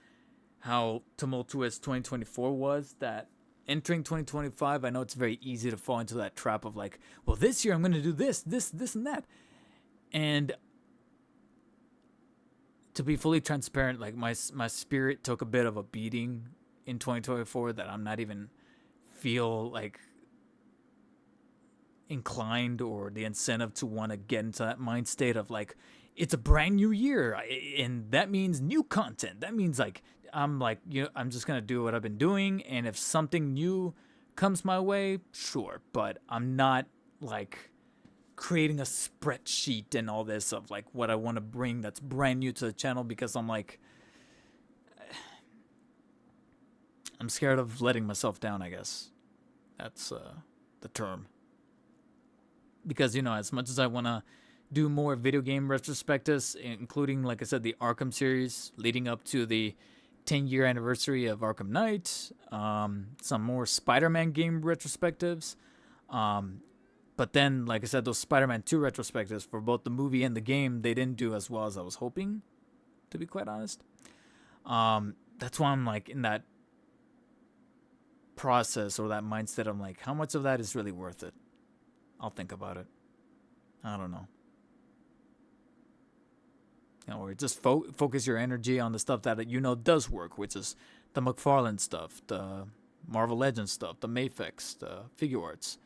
how tumultuous 2024 was. That entering 2025, I know it's very easy to fall into that trap of like, well, this year I'm going to do this, and that. And to be fully transparent, like my spirit took a bit of a beating in 2024 that I'm not even feel like inclined or the incentive to want to get into that mind state of like, it's a brand new year and that means new content. That means like I'm just gonna do what I've been doing, and if something new comes my way, sure, but I'm not like creating a spreadsheet and all this of like what I want to bring that's brand new to the channel, because I'm like, I'm scared of letting myself down, I guess. That's the term. Because, as much as I want to do more video game retrospectives, including, like I said, the Arkham series leading up to the 10-year anniversary of Arkham Knight, some more Spider-Man game retrospectives, but then, like I said, those Spider-Man 2 retrospectives for both the movie and the game, they didn't do as well as I was hoping, to be quite honest. That's why I'm like in that process or that mindset. I'm like, how much of that is really worth it? I'll think about it. I don't know. Or just focus your energy on the stuff that does work, which is the McFarlane stuff, the Marvel Legends stuff, the Mafex, the figure arts,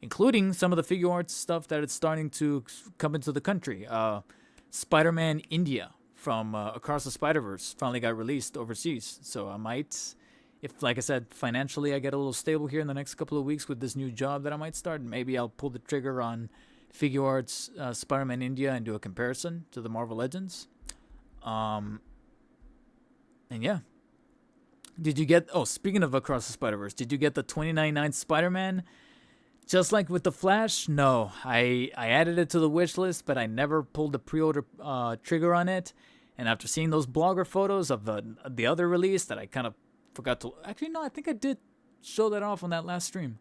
including some of the figure arts stuff that it's starting to come into the country. Spider-Man India from Across the Spider-Verse finally got released overseas, so I might, if, like I said, financially I get a little stable here in the next couple of weeks with this new job that I might start, maybe I'll pull the trigger on figure arts Spider-Man India and do a comparison to the Marvel Legends. And yeah. Did you get, speaking of Across the Spider-Verse, did you get the $20.99 Spider-Man? Just like with the Flash? No, I added it to the wish list, but I never pulled the pre-order trigger on it. And after seeing those blogger photos of the other release that I kind of forgot to. Actually, no, I think I did show that off on that last stream.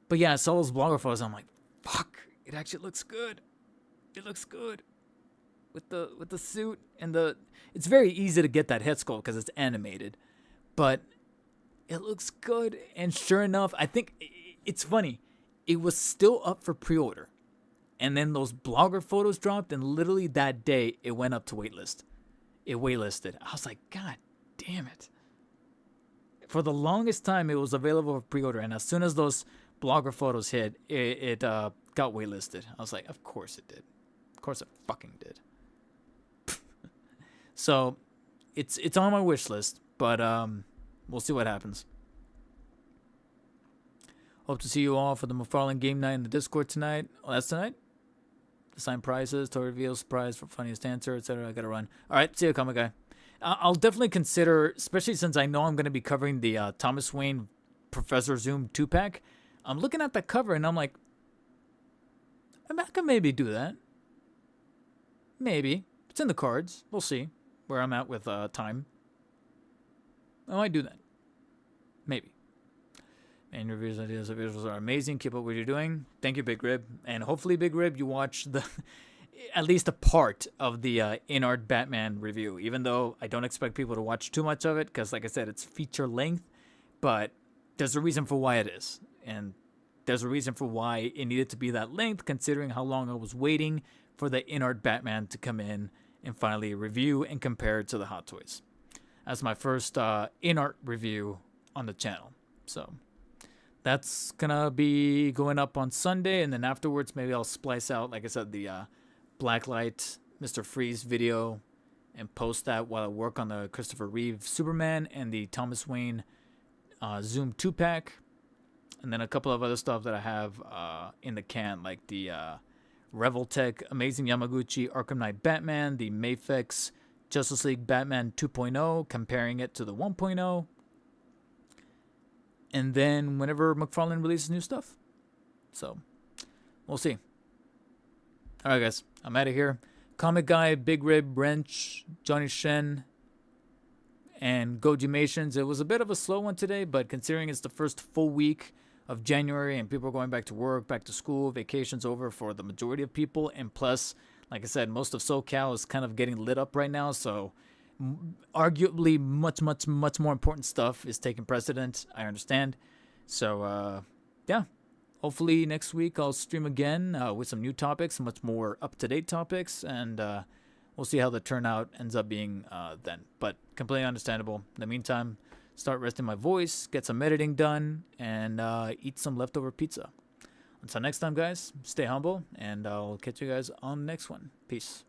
But yeah, I saw those blogger photos. I'm like, fuck, it actually looks good. It looks good with the suit and the. It's very easy to get that head sculpt because it's animated, but it looks good. And sure enough, I think it's funny. It was still up for pre-order, and then those blogger photos dropped, and literally that day it went up to waitlist. It waitlisted. I was like, God damn it. For the longest time, it was available for pre-order, and as soon as those blogger photos hit, it got waitlisted. I was like, of course it did. Of course it fucking did. So, it's on my wish list, but we'll see what happens. Hope to see you all for the McFarlane game night in the Discord tonight. Oh, that's tonight? Assign prizes, toy reveals, prize for funniest answer, etc. I gotta run. All right, see you, comic guy. I'll definitely consider, especially since I know I'm going to be covering the Thomas Wayne Professor Zoom 2-pack. I'm looking at the cover and I'm like, I could maybe do that. Maybe. It's in the cards. We'll see where I'm at with time. I might do that. Maybe. And reviews, ideas, and visuals are amazing. Keep up what you're doing. Thank you, Big Rib. And hopefully, Big Rib, you watch the at least a part of the in-art Batman review. Even though I don't expect people to watch too much of it, because like I said, it's feature length. But there's a reason for why it is. And there's a reason for why it needed to be that length, considering how long I was waiting for the in-art Batman to come in and finally review and compare it to the Hot Toys. That's my first in-art review on the channel. So that's gonna be going up on Sunday, and then afterwards maybe I'll splice out, like I said, the Blacklight Mr. Freeze video and post that while I work on the Christopher Reeve Superman and the Thomas Wayne Zoom 2-pack, and then a couple of other stuff that I have in the can, like the Revoltech Amazing Yamaguchi Arkham Knight Batman, the Mafex Justice League Batman 2.0, comparing it to the 1.0. And then whenever McFarlane releases new stuff. So, we'll see. Alright, guys. I'm out of here. Comic Guy, Big Rib, Wrench, Johnny Shen, and Gojimations. It was a bit of a slow one today, but considering it's the first full week of January and people are going back to work, back to school, vacation's over for the majority of people, and plus, like I said, most of SoCal is kind of getting lit up right now, so arguably much more important stuff is taking precedent. I understand. So yeah, hopefully next week I'll stream again with some new topics, much more up-to-date topics, and we'll see how the turnout ends up being then. But completely understandable. In the meantime, start resting my voice, get some editing done, and eat some leftover pizza. Until next time, guys, stay humble, and I'll catch you guys on the next one. Peace.